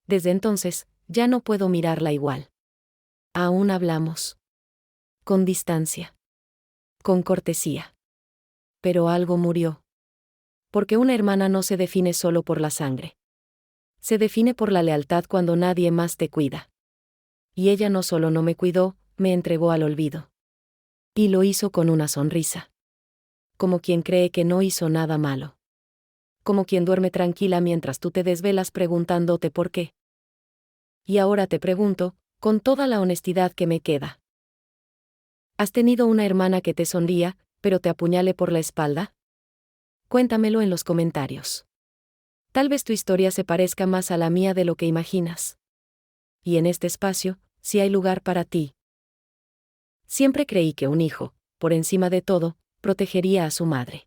Desde entonces, ya no puedo mirarla igual. Aún hablamos. Con distancia. Con cortesía. Pero algo murió. Porque una hermana no se define solo por la sangre. Se define por la lealtad cuando nadie más te cuida. Y ella no solo no me cuidó, me entregó al olvido. Y lo hizo con una sonrisa. Como quien cree que no hizo nada malo. Como quien duerme tranquila mientras tú te desvelas preguntándote por qué. Y ahora te pregunto, con toda la honestidad que me queda. ¿Has tenido una hermana que te sonría, pero te apuñale por la espalda? Cuéntamelo en los comentarios. Tal vez tu historia se parezca más a la mía de lo que imaginas. Y en este espacio, sí hay lugar para ti. Siempre creí que un hijo, por encima de todo, protegería a su madre.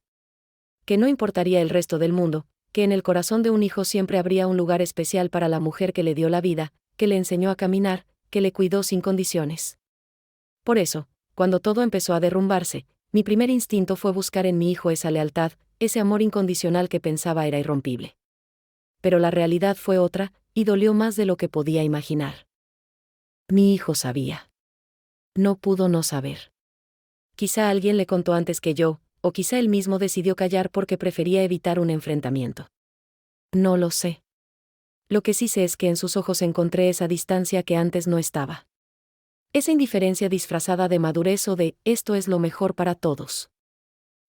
Que no importaría el resto del mundo, que en el corazón de un hijo siempre habría un lugar especial para la mujer que le dio la vida, que le enseñó a caminar, que le cuidó sin condiciones. Por eso, cuando todo empezó a derrumbarse, mi primer instinto fue buscar en mi hijo esa lealtad, ese amor incondicional que pensaba era irrompible. Pero la realidad fue otra, y dolió más de lo que podía imaginar. Mi hijo sabía. No pudo no saber. Quizá alguien le contó antes que yo, o quizá él mismo decidió callar porque prefería evitar un enfrentamiento. No lo sé. Lo que sí sé es que en sus ojos encontré esa distancia que antes no estaba. Esa indiferencia disfrazada de madurez o de esto es lo mejor para todos.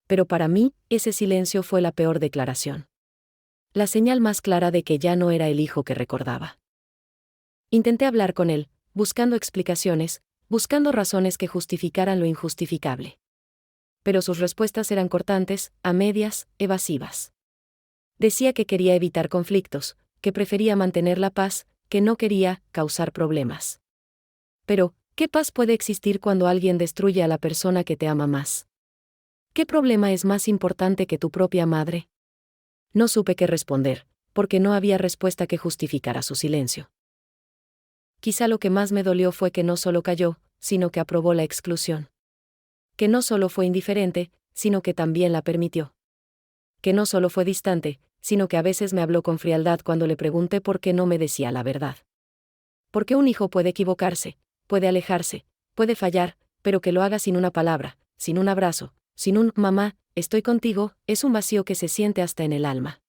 Pero para mí, ese silencio fue la peor declaración. La señal más clara de que ya no era el hijo que recordaba. Intenté hablar con él, buscando explicaciones, buscando razones que justificaran lo injustificable. Pero sus respuestas eran cortantes, a medias, evasivas. Decía que quería evitar conflictos, que prefería mantener la paz, que no quería causar problemas. Pero, ¿qué paz puede existir cuando alguien destruye a la persona que te ama más? ¿Qué problema es más importante que tu propia madre? No supe qué responder, porque no había respuesta que justificara su silencio. Quizá lo que más me dolió fue que no solo calló, sino que aprobó la exclusión. Que no solo fue indiferente, sino que también la permitió. Que no solo fue distante, sino que a veces me habló con frialdad cuando le pregunté por qué no me decía la verdad. Porque un hijo puede equivocarse, puede alejarse, puede fallar, pero que lo haga sin una palabra, sin un abrazo, sin un «mamá, estoy contigo», es un vacío que se siente hasta en el alma.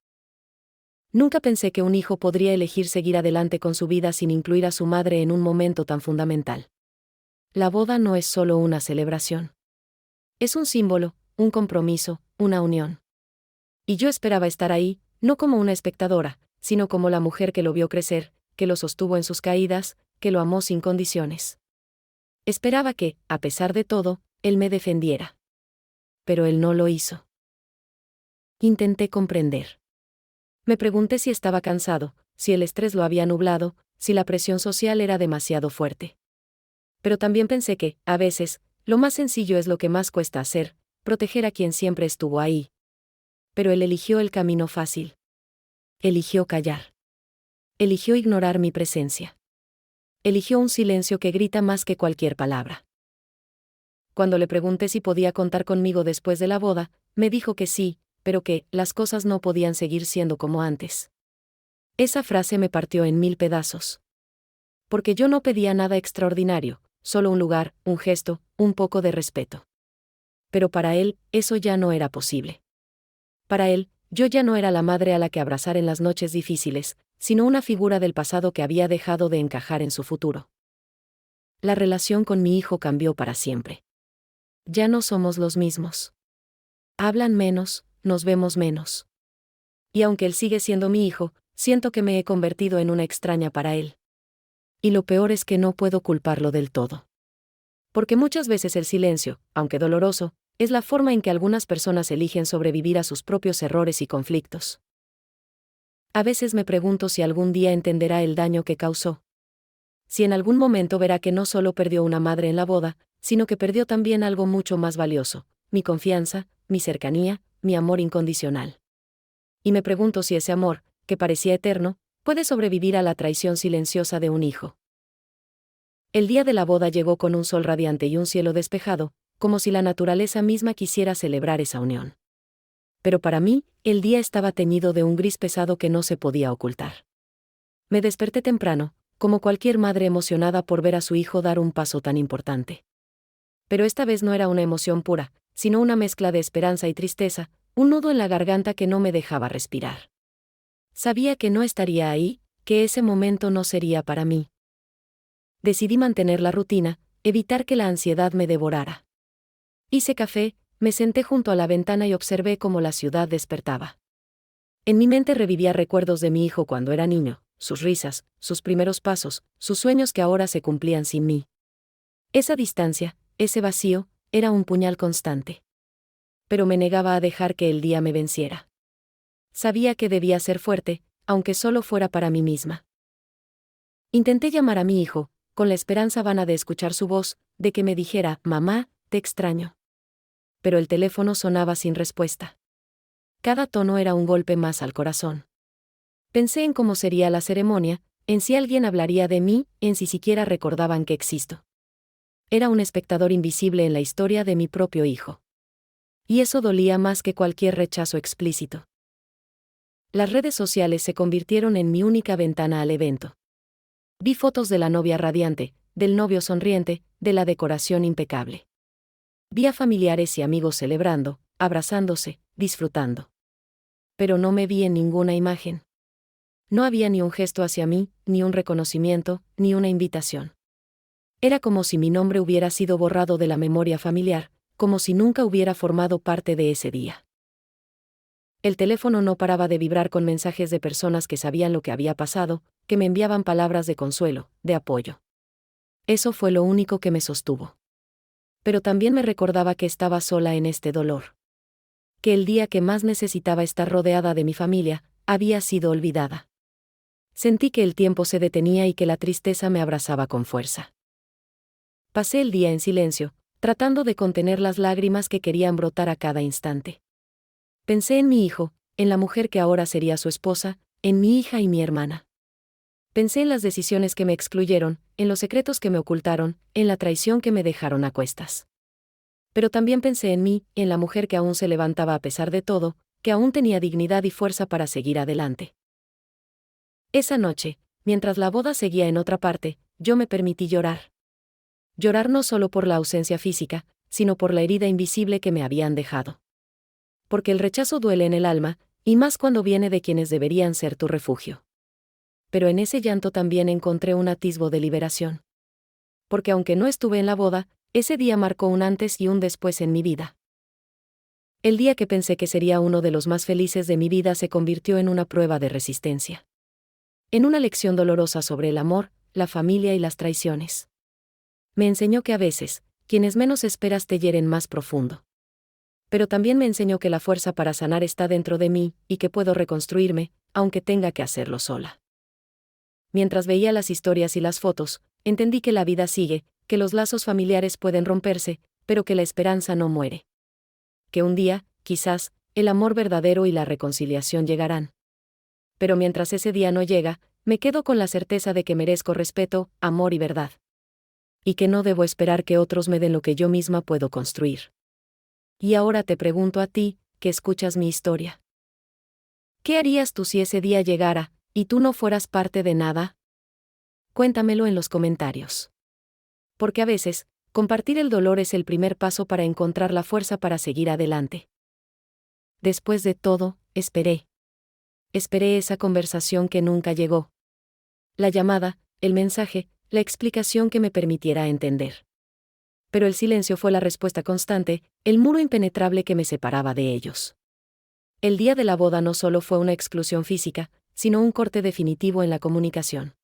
Nunca pensé que un hijo podría elegir seguir adelante con su vida sin incluir a su madre en un momento tan fundamental. La boda no es solo una celebración. Es un símbolo, un compromiso, una unión. Y yo esperaba estar ahí, no como una espectadora, sino como la mujer que lo vio crecer, que lo sostuvo en sus caídas, que lo amó sin condiciones. Esperaba que, a pesar de todo, él me defendiera. Pero él no lo hizo. Intenté comprender. Me pregunté si estaba cansado, si el estrés lo había nublado, si la presión social era demasiado fuerte. Pero también pensé que, a veces, lo más sencillo es lo que más cuesta hacer, proteger a quien siempre estuvo ahí. Pero él eligió el camino fácil. Eligió callar. Eligió ignorar mi presencia. Eligió un silencio que grita más que cualquier palabra. Cuando le pregunté si podía contar conmigo después de la boda, me dijo que sí, pero que las cosas no podían seguir siendo como antes. Esa frase me partió en 1000 pedazos. Porque yo no pedía nada extraordinario, solo un lugar, un gesto, un poco de respeto. Pero para él, eso ya no era posible. Para él, yo ya no era la madre a la que abrazar en las noches difíciles, sino una figura del pasado que había dejado de encajar en su futuro. La relación con mi hijo cambió para siempre. Ya no somos los mismos. Hablan menos, nos vemos menos. Y aunque él sigue siendo mi hijo, siento que me he convertido en una extraña para él. Y lo peor es que no puedo culparlo del todo. Porque muchas veces el silencio, aunque doloroso, es la forma en que algunas personas eligen sobrevivir a sus propios errores y conflictos. A veces me pregunto si algún día entenderá el daño que causó. Si en algún momento verá que no solo perdió una madre en la boda, sino que perdió también algo mucho más valioso, mi confianza, mi cercanía, mi amor incondicional. Y me pregunto si ese amor, que parecía eterno, puede sobrevivir a la traición silenciosa de un hijo. El día de la boda llegó con un sol radiante y un cielo despejado, como si la naturaleza misma quisiera celebrar esa unión. Pero para mí, el día estaba teñido de un gris pesado que no se podía ocultar. Me desperté temprano, como cualquier madre emocionada por ver a su hijo dar un paso tan importante. Pero esta vez no era una emoción pura, sino una mezcla de esperanza y tristeza, un nudo en la garganta que no me dejaba respirar. Sabía que no estaría ahí, que ese momento no sería para mí. Decidí mantener la rutina, evitar que la ansiedad me devorara. Hice café, me senté junto a la ventana y observé cómo la ciudad despertaba. En mi mente revivía recuerdos de mi hijo cuando era niño, sus risas, sus primeros pasos, sus sueños que ahora se cumplían sin mí. Esa distancia, ese vacío, era un puñal constante. Pero me negaba a dejar que el día me venciera. Sabía que debía ser fuerte, aunque solo fuera para mí misma. Intenté llamar a mi hijo, con la esperanza vana de escuchar su voz, de que me dijera, mamá, te extraño. Pero el teléfono sonaba sin respuesta. Cada tono era un golpe más al corazón. Pensé en cómo sería la ceremonia, en si alguien hablaría de mí, en si siquiera recordaban que existo. Era un espectador invisible en la historia de mi propio hijo. Y eso dolía más que cualquier rechazo explícito. Las redes sociales se convirtieron en mi única ventana al evento. Vi fotos de la novia radiante, del novio sonriente, de la decoración impecable. Vi a familiares y amigos celebrando, abrazándose, disfrutando. Pero no me vi en ninguna imagen. No había ni un gesto hacia mí, ni un reconocimiento, ni una invitación. Era como si mi nombre hubiera sido borrado de la memoria familiar, como si nunca hubiera formado parte de ese día. El teléfono no paraba de vibrar con mensajes de personas que sabían lo que había pasado, que me enviaban palabras de consuelo, de apoyo. Eso fue lo único que me sostuvo. Pero también me recordaba que estaba sola en este dolor. Que el día que más necesitaba estar rodeada de mi familia, había sido olvidada. Sentí que el tiempo se detenía y que la tristeza me abrazaba con fuerza. Pasé el día en silencio, tratando de contener las lágrimas que querían brotar a cada instante. Pensé en mi hijo, en la mujer que ahora sería su esposa, en mi hija y mi hermana. Pensé en las decisiones que me excluyeron, en los secretos que me ocultaron, en la traición que me dejaron a cuestas. Pero también pensé en mí, en la mujer que aún se levantaba a pesar de todo, que aún tenía dignidad y fuerza para seguir adelante. Esa noche, mientras la boda seguía en otra parte, yo me permití llorar. Llorar no solo por la ausencia física, sino por la herida invisible que me habían dejado. Porque el rechazo duele en el alma, y más cuando viene de quienes deberían ser tu refugio. Pero en ese llanto también encontré un atisbo de liberación. Porque aunque no estuve en la boda, ese día marcó un antes y un después en mi vida. El día que pensé que sería uno de los más felices de mi vida se convirtió en una prueba de resistencia. En una lección dolorosa sobre el amor, la familia y las traiciones. Me enseñó que a veces, quienes menos esperas te hieren más profundo. Pero también me enseñó que la fuerza para sanar está dentro de mí, y que puedo reconstruirme, aunque tenga que hacerlo sola. Mientras veía las historias y las fotos, entendí que la vida sigue, que los lazos familiares pueden romperse, pero que la esperanza no muere. Que un día, quizás, el amor verdadero y la reconciliación llegarán. Pero mientras ese día no llega, me quedo con la certeza de que merezco respeto, amor y verdad. Y que no debo esperar que otros me den lo que yo misma puedo construir. Y ahora te pregunto a ti, que escuchas mi historia. ¿Qué harías tú si ese día llegara, y tú no fueras parte de nada? Cuéntamelo en los comentarios. Porque a veces, compartir el dolor es el primer paso para encontrar la fuerza para seguir adelante. Después de todo, esperé. esperé esa conversación que nunca llegó. La llamada, el mensaje, la explicación que me permitiera entender. Pero el silencio fue la respuesta constante, el muro impenetrable que me separaba de ellos. El día de la boda no solo fue una exclusión física, sino un corte definitivo en la comunicación.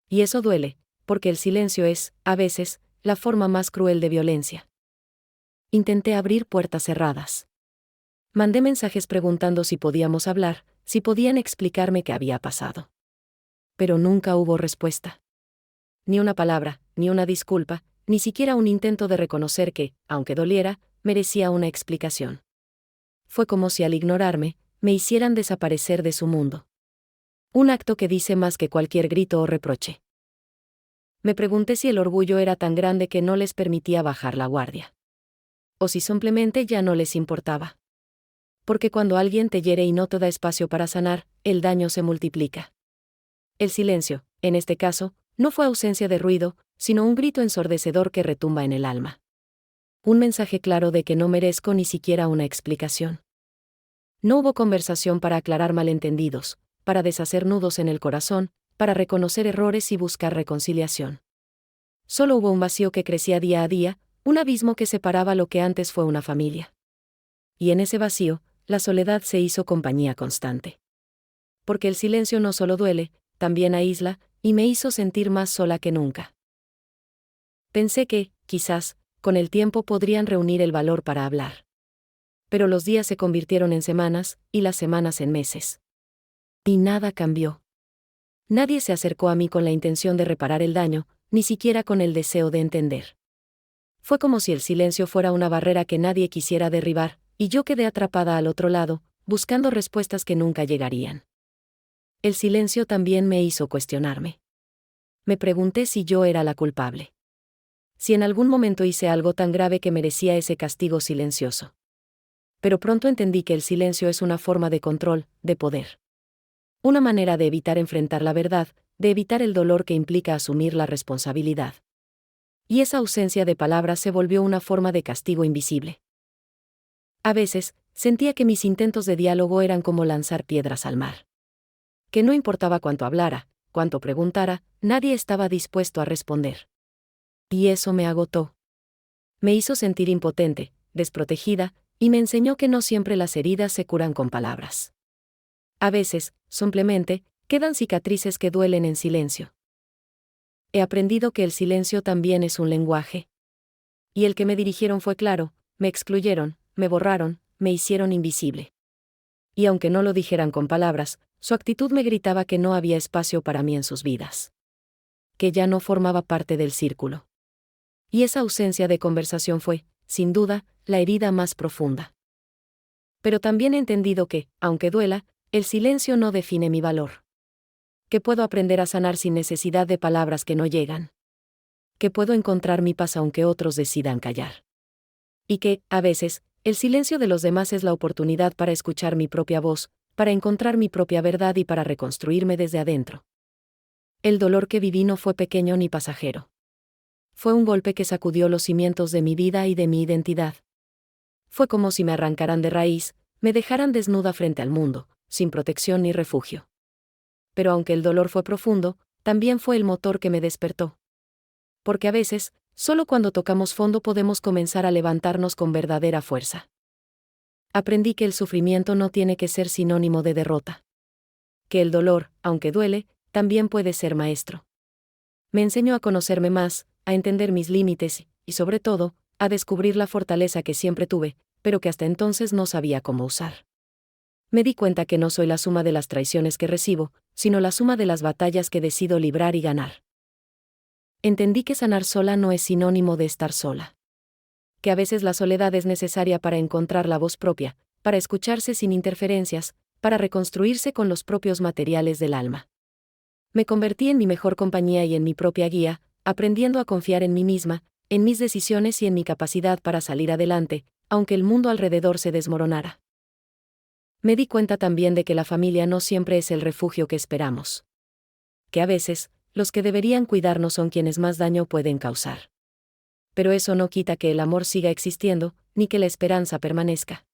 Y eso duele, porque el silencio es, a veces, la forma más cruel de violencia. Intenté abrir puertas cerradas. Mandé mensajes preguntando si podíamos hablar, si podían explicarme qué había pasado. Pero nunca hubo respuesta. Ni una palabra, ni una disculpa, ni siquiera un intento de reconocer que, aunque doliera, merecía una explicación. Fue como si al ignorarme, me hicieran desaparecer de su mundo. Un acto que dice más que cualquier grito o reproche. Me pregunté si el orgullo era tan grande que no les permitía bajar la guardia. O si simplemente ya no les importaba. Porque cuando alguien te hiere y no te da espacio para sanar, el daño se multiplica. El silencio, en este caso, no fue ausencia de ruido, sino un grito ensordecedor que retumba en el alma. Un mensaje claro de que no merezco ni siquiera una explicación. No hubo conversación para aclarar malentendidos, para deshacer nudos en el corazón, para reconocer errores y buscar reconciliación. Solo hubo un vacío que crecía día a día, un abismo que separaba lo que antes fue una familia. Y en ese vacío, la soledad se hizo compañía constante. Porque el silencio no solo duele, también aísla, y me hizo sentir más sola que nunca. Pensé que, quizás, con el tiempo podrían reunir el valor para hablar. Pero los días se convirtieron en semanas, y las semanas en meses. Y nada cambió. Nadie se acercó a mí con la intención de reparar el daño, ni siquiera con el deseo de entender. Fue como si el silencio fuera una barrera que nadie quisiera derribar, y yo quedé atrapada al otro lado, buscando respuestas que nunca llegarían. El silencio también me hizo cuestionarme. Me pregunté si yo era la culpable. Si en algún momento hice algo tan grave que merecía ese castigo silencioso. Pero pronto entendí que el silencio es una forma de control, de poder. Una manera de evitar enfrentar la verdad, de evitar el dolor que implica asumir la responsabilidad. Y esa ausencia de palabras se volvió una forma de castigo invisible. A veces, sentía que mis intentos de diálogo eran como lanzar piedras al mar. Que no importaba cuánto hablara, cuánto preguntara, nadie estaba dispuesto a responder. Y eso me agotó. Me hizo sentir impotente, desprotegida, y me enseñó que no siempre las heridas se curan con palabras. A veces, simplemente, quedan cicatrices que duelen en silencio. He aprendido que el silencio también es un lenguaje. Y el que me dirigieron fue claro, me excluyeron, me borraron, me hicieron invisible. Y aunque no lo dijeran con palabras, su actitud me gritaba que no había espacio para mí en sus vidas. Que ya no formaba parte del círculo. Y esa ausencia de conversación fue, sin duda, la herida más profunda. Pero también he entendido que, aunque duela, el silencio no define mi valor. Que puedo aprender a sanar sin necesidad de palabras que no llegan. Que puedo encontrar mi paz aunque otros decidan callar. Y que, a veces, el silencio de los demás es la oportunidad para escuchar mi propia voz, para encontrar mi propia verdad y para reconstruirme desde adentro. El dolor que viví no fue pequeño ni pasajero. Fue un golpe que sacudió los cimientos de mi vida y de mi identidad. Fue como si me arrancaran de raíz, me dejaran desnuda frente al mundo, sin protección ni refugio. Pero aunque el dolor fue profundo, también fue el motor que me despertó. Porque a veces, solo cuando tocamos fondo podemos comenzar a levantarnos con verdadera fuerza. Aprendí que el sufrimiento no tiene que ser sinónimo de derrota. Que el dolor, aunque duele, también puede ser maestro. Me enseñó a conocerme más, a entender mis límites y, sobre todo, a descubrir la fortaleza que siempre tuve, pero que hasta entonces no sabía cómo usar. Me di cuenta que no soy la suma de las traiciones que recibo, sino la suma de las batallas que decido librar y ganar. Entendí que sanar sola no es sinónimo de estar sola. Que a veces la soledad es necesaria para encontrar la voz propia, para escucharse sin interferencias, para reconstruirse con los propios materiales del alma. Me convertí en mi mejor compañía y en mi propia guía, aprendiendo a confiar en mí misma, en mis decisiones y en mi capacidad para salir adelante, aunque el mundo alrededor se desmoronara. Me di cuenta también de que la familia no siempre es el refugio que esperamos. Que a veces, los que deberían cuidarnos son quienes más daño pueden causar. Pero eso no quita que el amor siga existiendo, ni que la esperanza permanezca.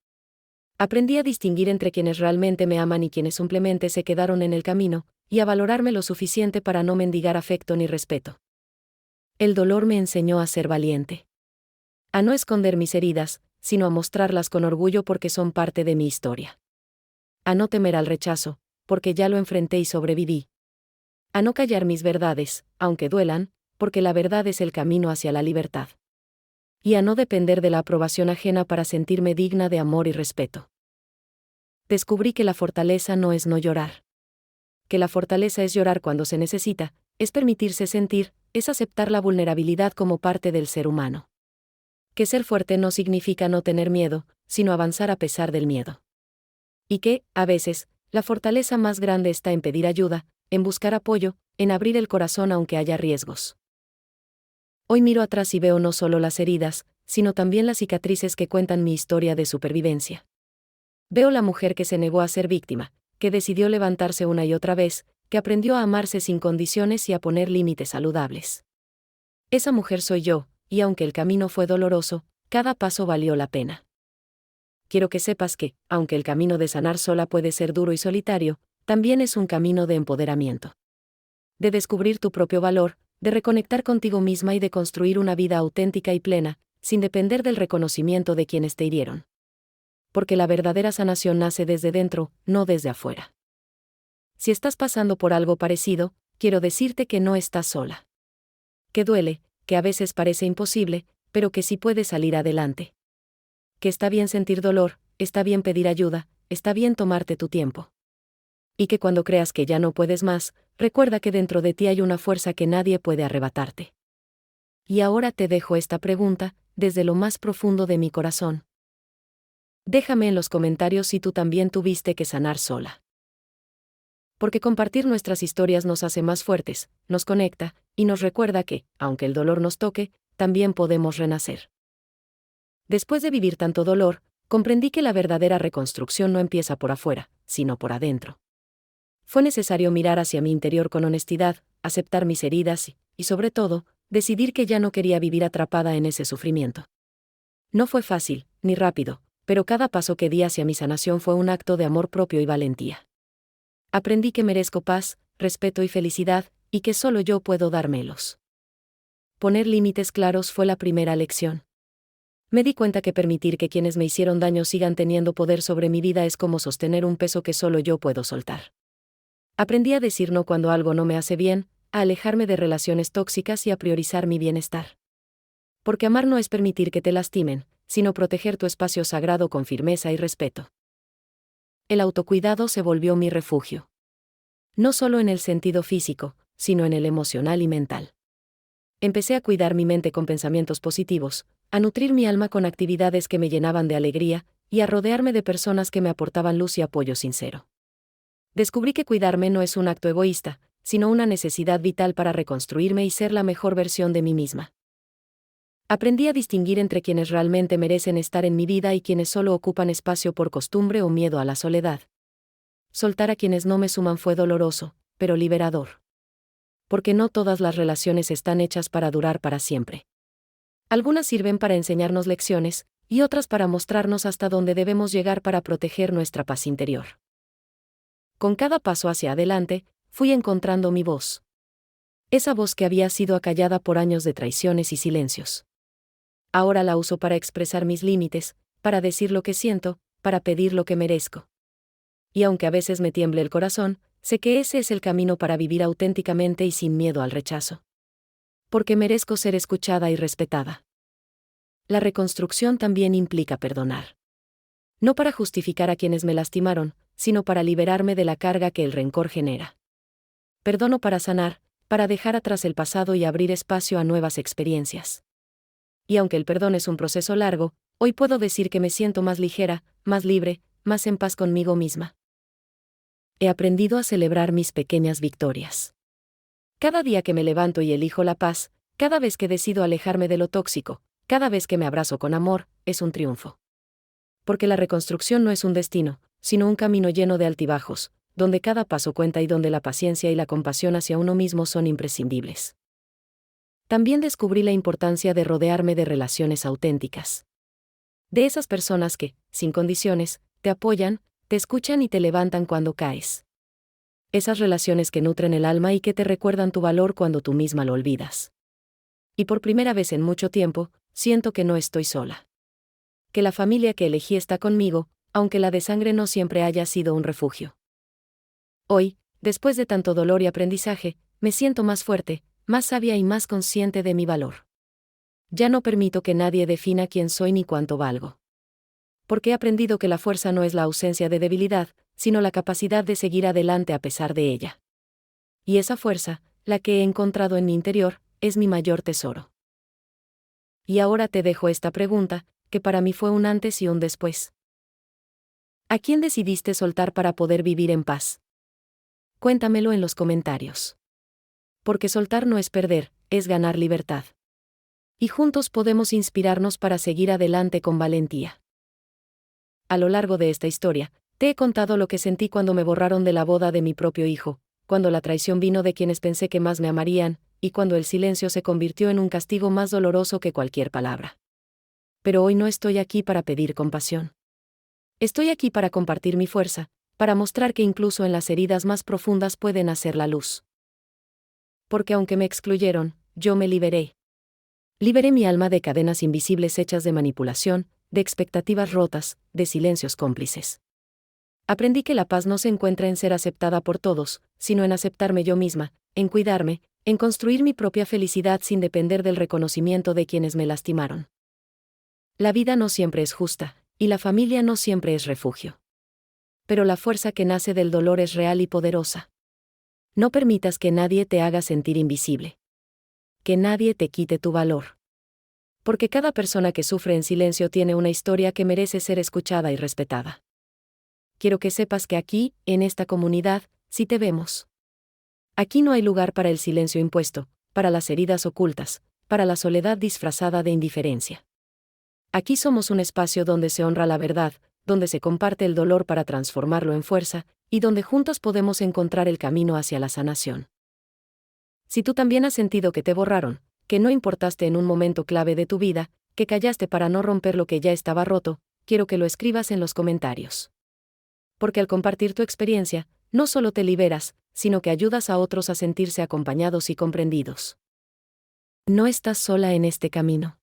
Aprendí a distinguir entre quienes realmente me aman y quienes simplemente se quedaron en el camino, y a valorarme lo suficiente para no mendigar afecto ni respeto. El dolor me enseñó a ser valiente. A no esconder mis heridas, sino a mostrarlas con orgullo porque son parte de mi historia. A no temer al rechazo, porque ya lo enfrenté y sobreviví. A no callar mis verdades, aunque duelan, porque la verdad es el camino hacia la libertad. Y a no depender de la aprobación ajena para sentirme digna de amor y respeto. Descubrí que la fortaleza no es no llorar. Que la fortaleza es llorar cuando se necesita, es permitirse sentir, es aceptar la vulnerabilidad como parte del ser humano. Que ser fuerte no significa no tener miedo, sino avanzar a pesar del miedo. Y que, a veces, la fortaleza más grande está en pedir ayuda, en buscar apoyo, en abrir el corazón aunque haya riesgos. Hoy miro atrás y veo no solo las heridas, sino también las cicatrices que cuentan mi historia de supervivencia. Veo la mujer que se negó a ser víctima, que decidió levantarse una y otra vez, que aprendió a amarse sin condiciones y a poner límites saludables. Esa mujer soy yo, y aunque el camino fue doloroso, cada paso valió la pena. Quiero que sepas que, aunque el camino de sanar sola puede ser duro y solitario, también es un camino de empoderamiento. De descubrir tu propio valor, de reconectar contigo misma y de construir una vida auténtica y plena, sin depender del reconocimiento de quienes te hirieron. Porque la verdadera sanación nace desde dentro, no desde afuera. Si estás pasando por algo parecido, quiero decirte que no estás sola. Que duele, que a veces parece imposible, pero que sí puedes salir adelante. Que está bien sentir dolor, está bien pedir ayuda, está bien tomarte tu tiempo. Y que cuando creas que ya no puedes más, recuerda que dentro de ti hay una fuerza que nadie puede arrebatarte. Y ahora te dejo esta pregunta, desde lo más profundo de mi corazón. Déjame en los comentarios si tú también tuviste que sanar sola. Porque compartir nuestras historias nos hace más fuertes, nos conecta, y nos recuerda que, aunque el dolor nos toque, también podemos renacer. Después de vivir tanto dolor, comprendí que la verdadera reconstrucción no empieza por afuera, sino por adentro. Fue necesario mirar hacia mi interior con honestidad, aceptar mis heridas y, sobre todo, decidir que ya no quería vivir atrapada en ese sufrimiento. No fue fácil, ni rápido, pero cada paso que di hacia mi sanación fue un acto de amor propio y valentía. Aprendí que merezco paz, respeto y felicidad, y que solo yo puedo dármelos. Poner límites claros fue la primera lección. Me di cuenta que permitir que quienes me hicieron daño sigan teniendo poder sobre mi vida es como sostener un peso que solo yo puedo soltar. Aprendí a decir no cuando algo no me hace bien, a alejarme de relaciones tóxicas y a priorizar mi bienestar. Porque amar no es permitir que te lastimen, sino proteger tu espacio sagrado con firmeza y respeto. El autocuidado se volvió mi refugio. No solo en el sentido físico, sino en el emocional y mental. Empecé a cuidar mi mente con pensamientos positivos, a nutrir mi alma con actividades que me llenaban de alegría, y a rodearme de personas que me aportaban luz y apoyo sincero. Descubrí que cuidarme no es un acto egoísta, sino una necesidad vital para reconstruirme y ser la mejor versión de mí misma. Aprendí a distinguir entre quienes realmente merecen estar en mi vida y quienes solo ocupan espacio por costumbre o miedo a la soledad. Soltar a quienes no me suman fue doloroso, pero liberador. Porque no todas las relaciones están hechas para durar para siempre. Algunas sirven para enseñarnos lecciones, y otras para mostrarnos hasta dónde debemos llegar para proteger nuestra paz interior. Con cada paso hacia adelante, fui encontrando mi voz. Esa voz que había sido acallada por años de traiciones y silencios. Ahora la uso para expresar mis límites, para decir lo que siento, para pedir lo que merezco. Y aunque a veces me tiemble el corazón, sé que ese es el camino para vivir auténticamente y sin miedo al rechazo. Porque merezco ser escuchada y respetada. La reconstrucción también implica perdonar. No para justificar a quienes me lastimaron, sino para liberarme de la carga que el rencor genera. Perdono para sanar, para dejar atrás el pasado y abrir espacio a nuevas experiencias. Y aunque el perdón es un proceso largo, hoy puedo decir que me siento más ligera, más libre, más en paz conmigo misma. He aprendido a celebrar mis pequeñas victorias. Cada día que me levanto y elijo la paz, cada vez que decido alejarme de lo tóxico, cada vez que me abrazo con amor, es un triunfo. Porque la reconstrucción no es un destino, sino un camino lleno de altibajos, donde cada paso cuenta y donde la paciencia y la compasión hacia uno mismo son imprescindibles. También descubrí la importancia de rodearme de relaciones auténticas. De esas personas que, sin condiciones, te apoyan, te escuchan y te levantan cuando caes. Esas relaciones que nutren el alma y que te recuerdan tu valor cuando tú misma lo olvidas. Y por primera vez en mucho tiempo, siento que no estoy sola. Que la familia que elegí está conmigo, aunque la de sangre no siempre haya sido un refugio. Hoy, después de tanto dolor y aprendizaje, me siento más fuerte, más sabia y más consciente de mi valor. Ya no permito que nadie defina quién soy ni cuánto valgo. Porque he aprendido que la fuerza no es la ausencia de debilidad, sino la capacidad de seguir adelante a pesar de ella. Y esa fuerza, la que he encontrado en mi interior, es mi mayor tesoro. Y ahora te dejo esta pregunta, que para mí fue un antes y un después. ¿A quién decidiste soltar para poder vivir en paz? Cuéntamelo en los comentarios. Porque soltar no es perder, es ganar libertad. Y juntos podemos inspirarnos para seguir adelante con valentía. A lo largo de esta historia, te he contado lo que sentí cuando me borraron de la boda de mi propio hijo, cuando la traición vino de quienes pensé que más me amarían, y cuando el silencio se convirtió en un castigo más doloroso que cualquier palabra. Pero hoy no estoy aquí para pedir compasión. Estoy aquí para compartir mi fuerza, para mostrar que incluso en las heridas más profundas puede nacer la luz. Porque aunque me excluyeron, yo me liberé. Liberé mi alma de cadenas invisibles hechas de manipulación, de expectativas rotas, de silencios cómplices. Aprendí que la paz no se encuentra en ser aceptada por todos, sino en aceptarme yo misma, en cuidarme, en construir mi propia felicidad sin depender del reconocimiento de quienes me lastimaron. La vida no siempre es justa, y la familia no siempre es refugio. Pero la fuerza que nace del dolor es real y poderosa. No permitas que nadie te haga sentir invisible. Que nadie te quite tu valor. Porque cada persona que sufre en silencio tiene una historia que merece ser escuchada y respetada. Quiero que sepas que aquí, en esta comunidad, sí te vemos. Aquí no hay lugar para el silencio impuesto, para las heridas ocultas, para la soledad disfrazada de indiferencia. Aquí somos un espacio donde se honra la verdad, donde se comparte el dolor para transformarlo en fuerza, y donde juntos podemos encontrar el camino hacia la sanación. Si tú también has sentido que te borraron, que no importaste en un momento clave de tu vida, que callaste para no romper lo que ya estaba roto, quiero que lo escribas en los comentarios. Porque al compartir tu experiencia, no solo te liberas, sino que ayudas a otros a sentirse acompañados y comprendidos. No estás sola en este camino.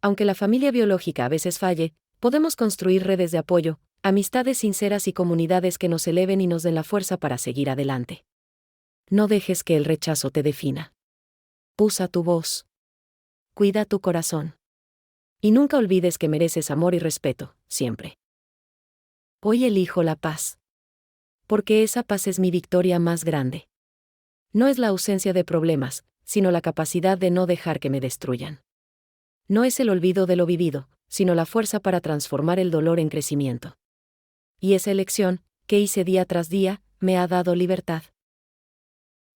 Aunque la familia biológica a veces falle, podemos construir redes de apoyo, amistades sinceras y comunidades que nos eleven y nos den la fuerza para seguir adelante. No dejes que el rechazo te defina. Usa tu voz. Cuida tu corazón. Y nunca olvides que mereces amor y respeto, siempre. Hoy elijo la paz. Porque esa paz es mi victoria más grande. No es la ausencia de problemas, sino la capacidad de no dejar que me destruyan. No es el olvido de lo vivido, sino la fuerza para transformar el dolor en crecimiento. Y esa elección, que hice día tras día, me ha dado libertad.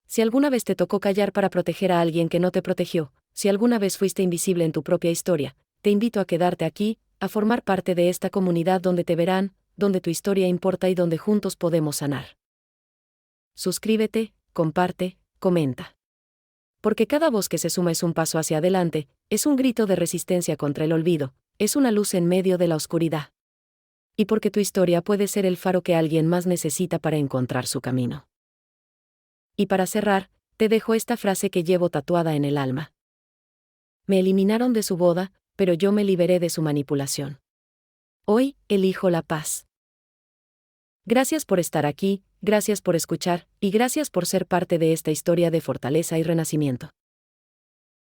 Si alguna vez te tocó callar para proteger a alguien que no te protegió, si alguna vez fuiste invisible en tu propia historia, te invito a quedarte aquí, a formar parte de esta comunidad donde te verán, donde tu historia importa y donde juntos podemos sanar. Suscríbete, comparte, comenta. Porque cada voz que se suma es un paso hacia adelante, es un grito de resistencia contra el olvido, es una luz en medio de la oscuridad. Y porque tu historia puede ser el faro que alguien más necesita para encontrar su camino. Y para cerrar, te dejo esta frase que llevo tatuada en el alma. Me eliminaron de su boda, pero yo me liberé de su manipulación. Hoy, elijo la paz. Gracias por estar aquí, gracias por escuchar, y gracias por ser parte de esta historia de fortaleza y renacimiento.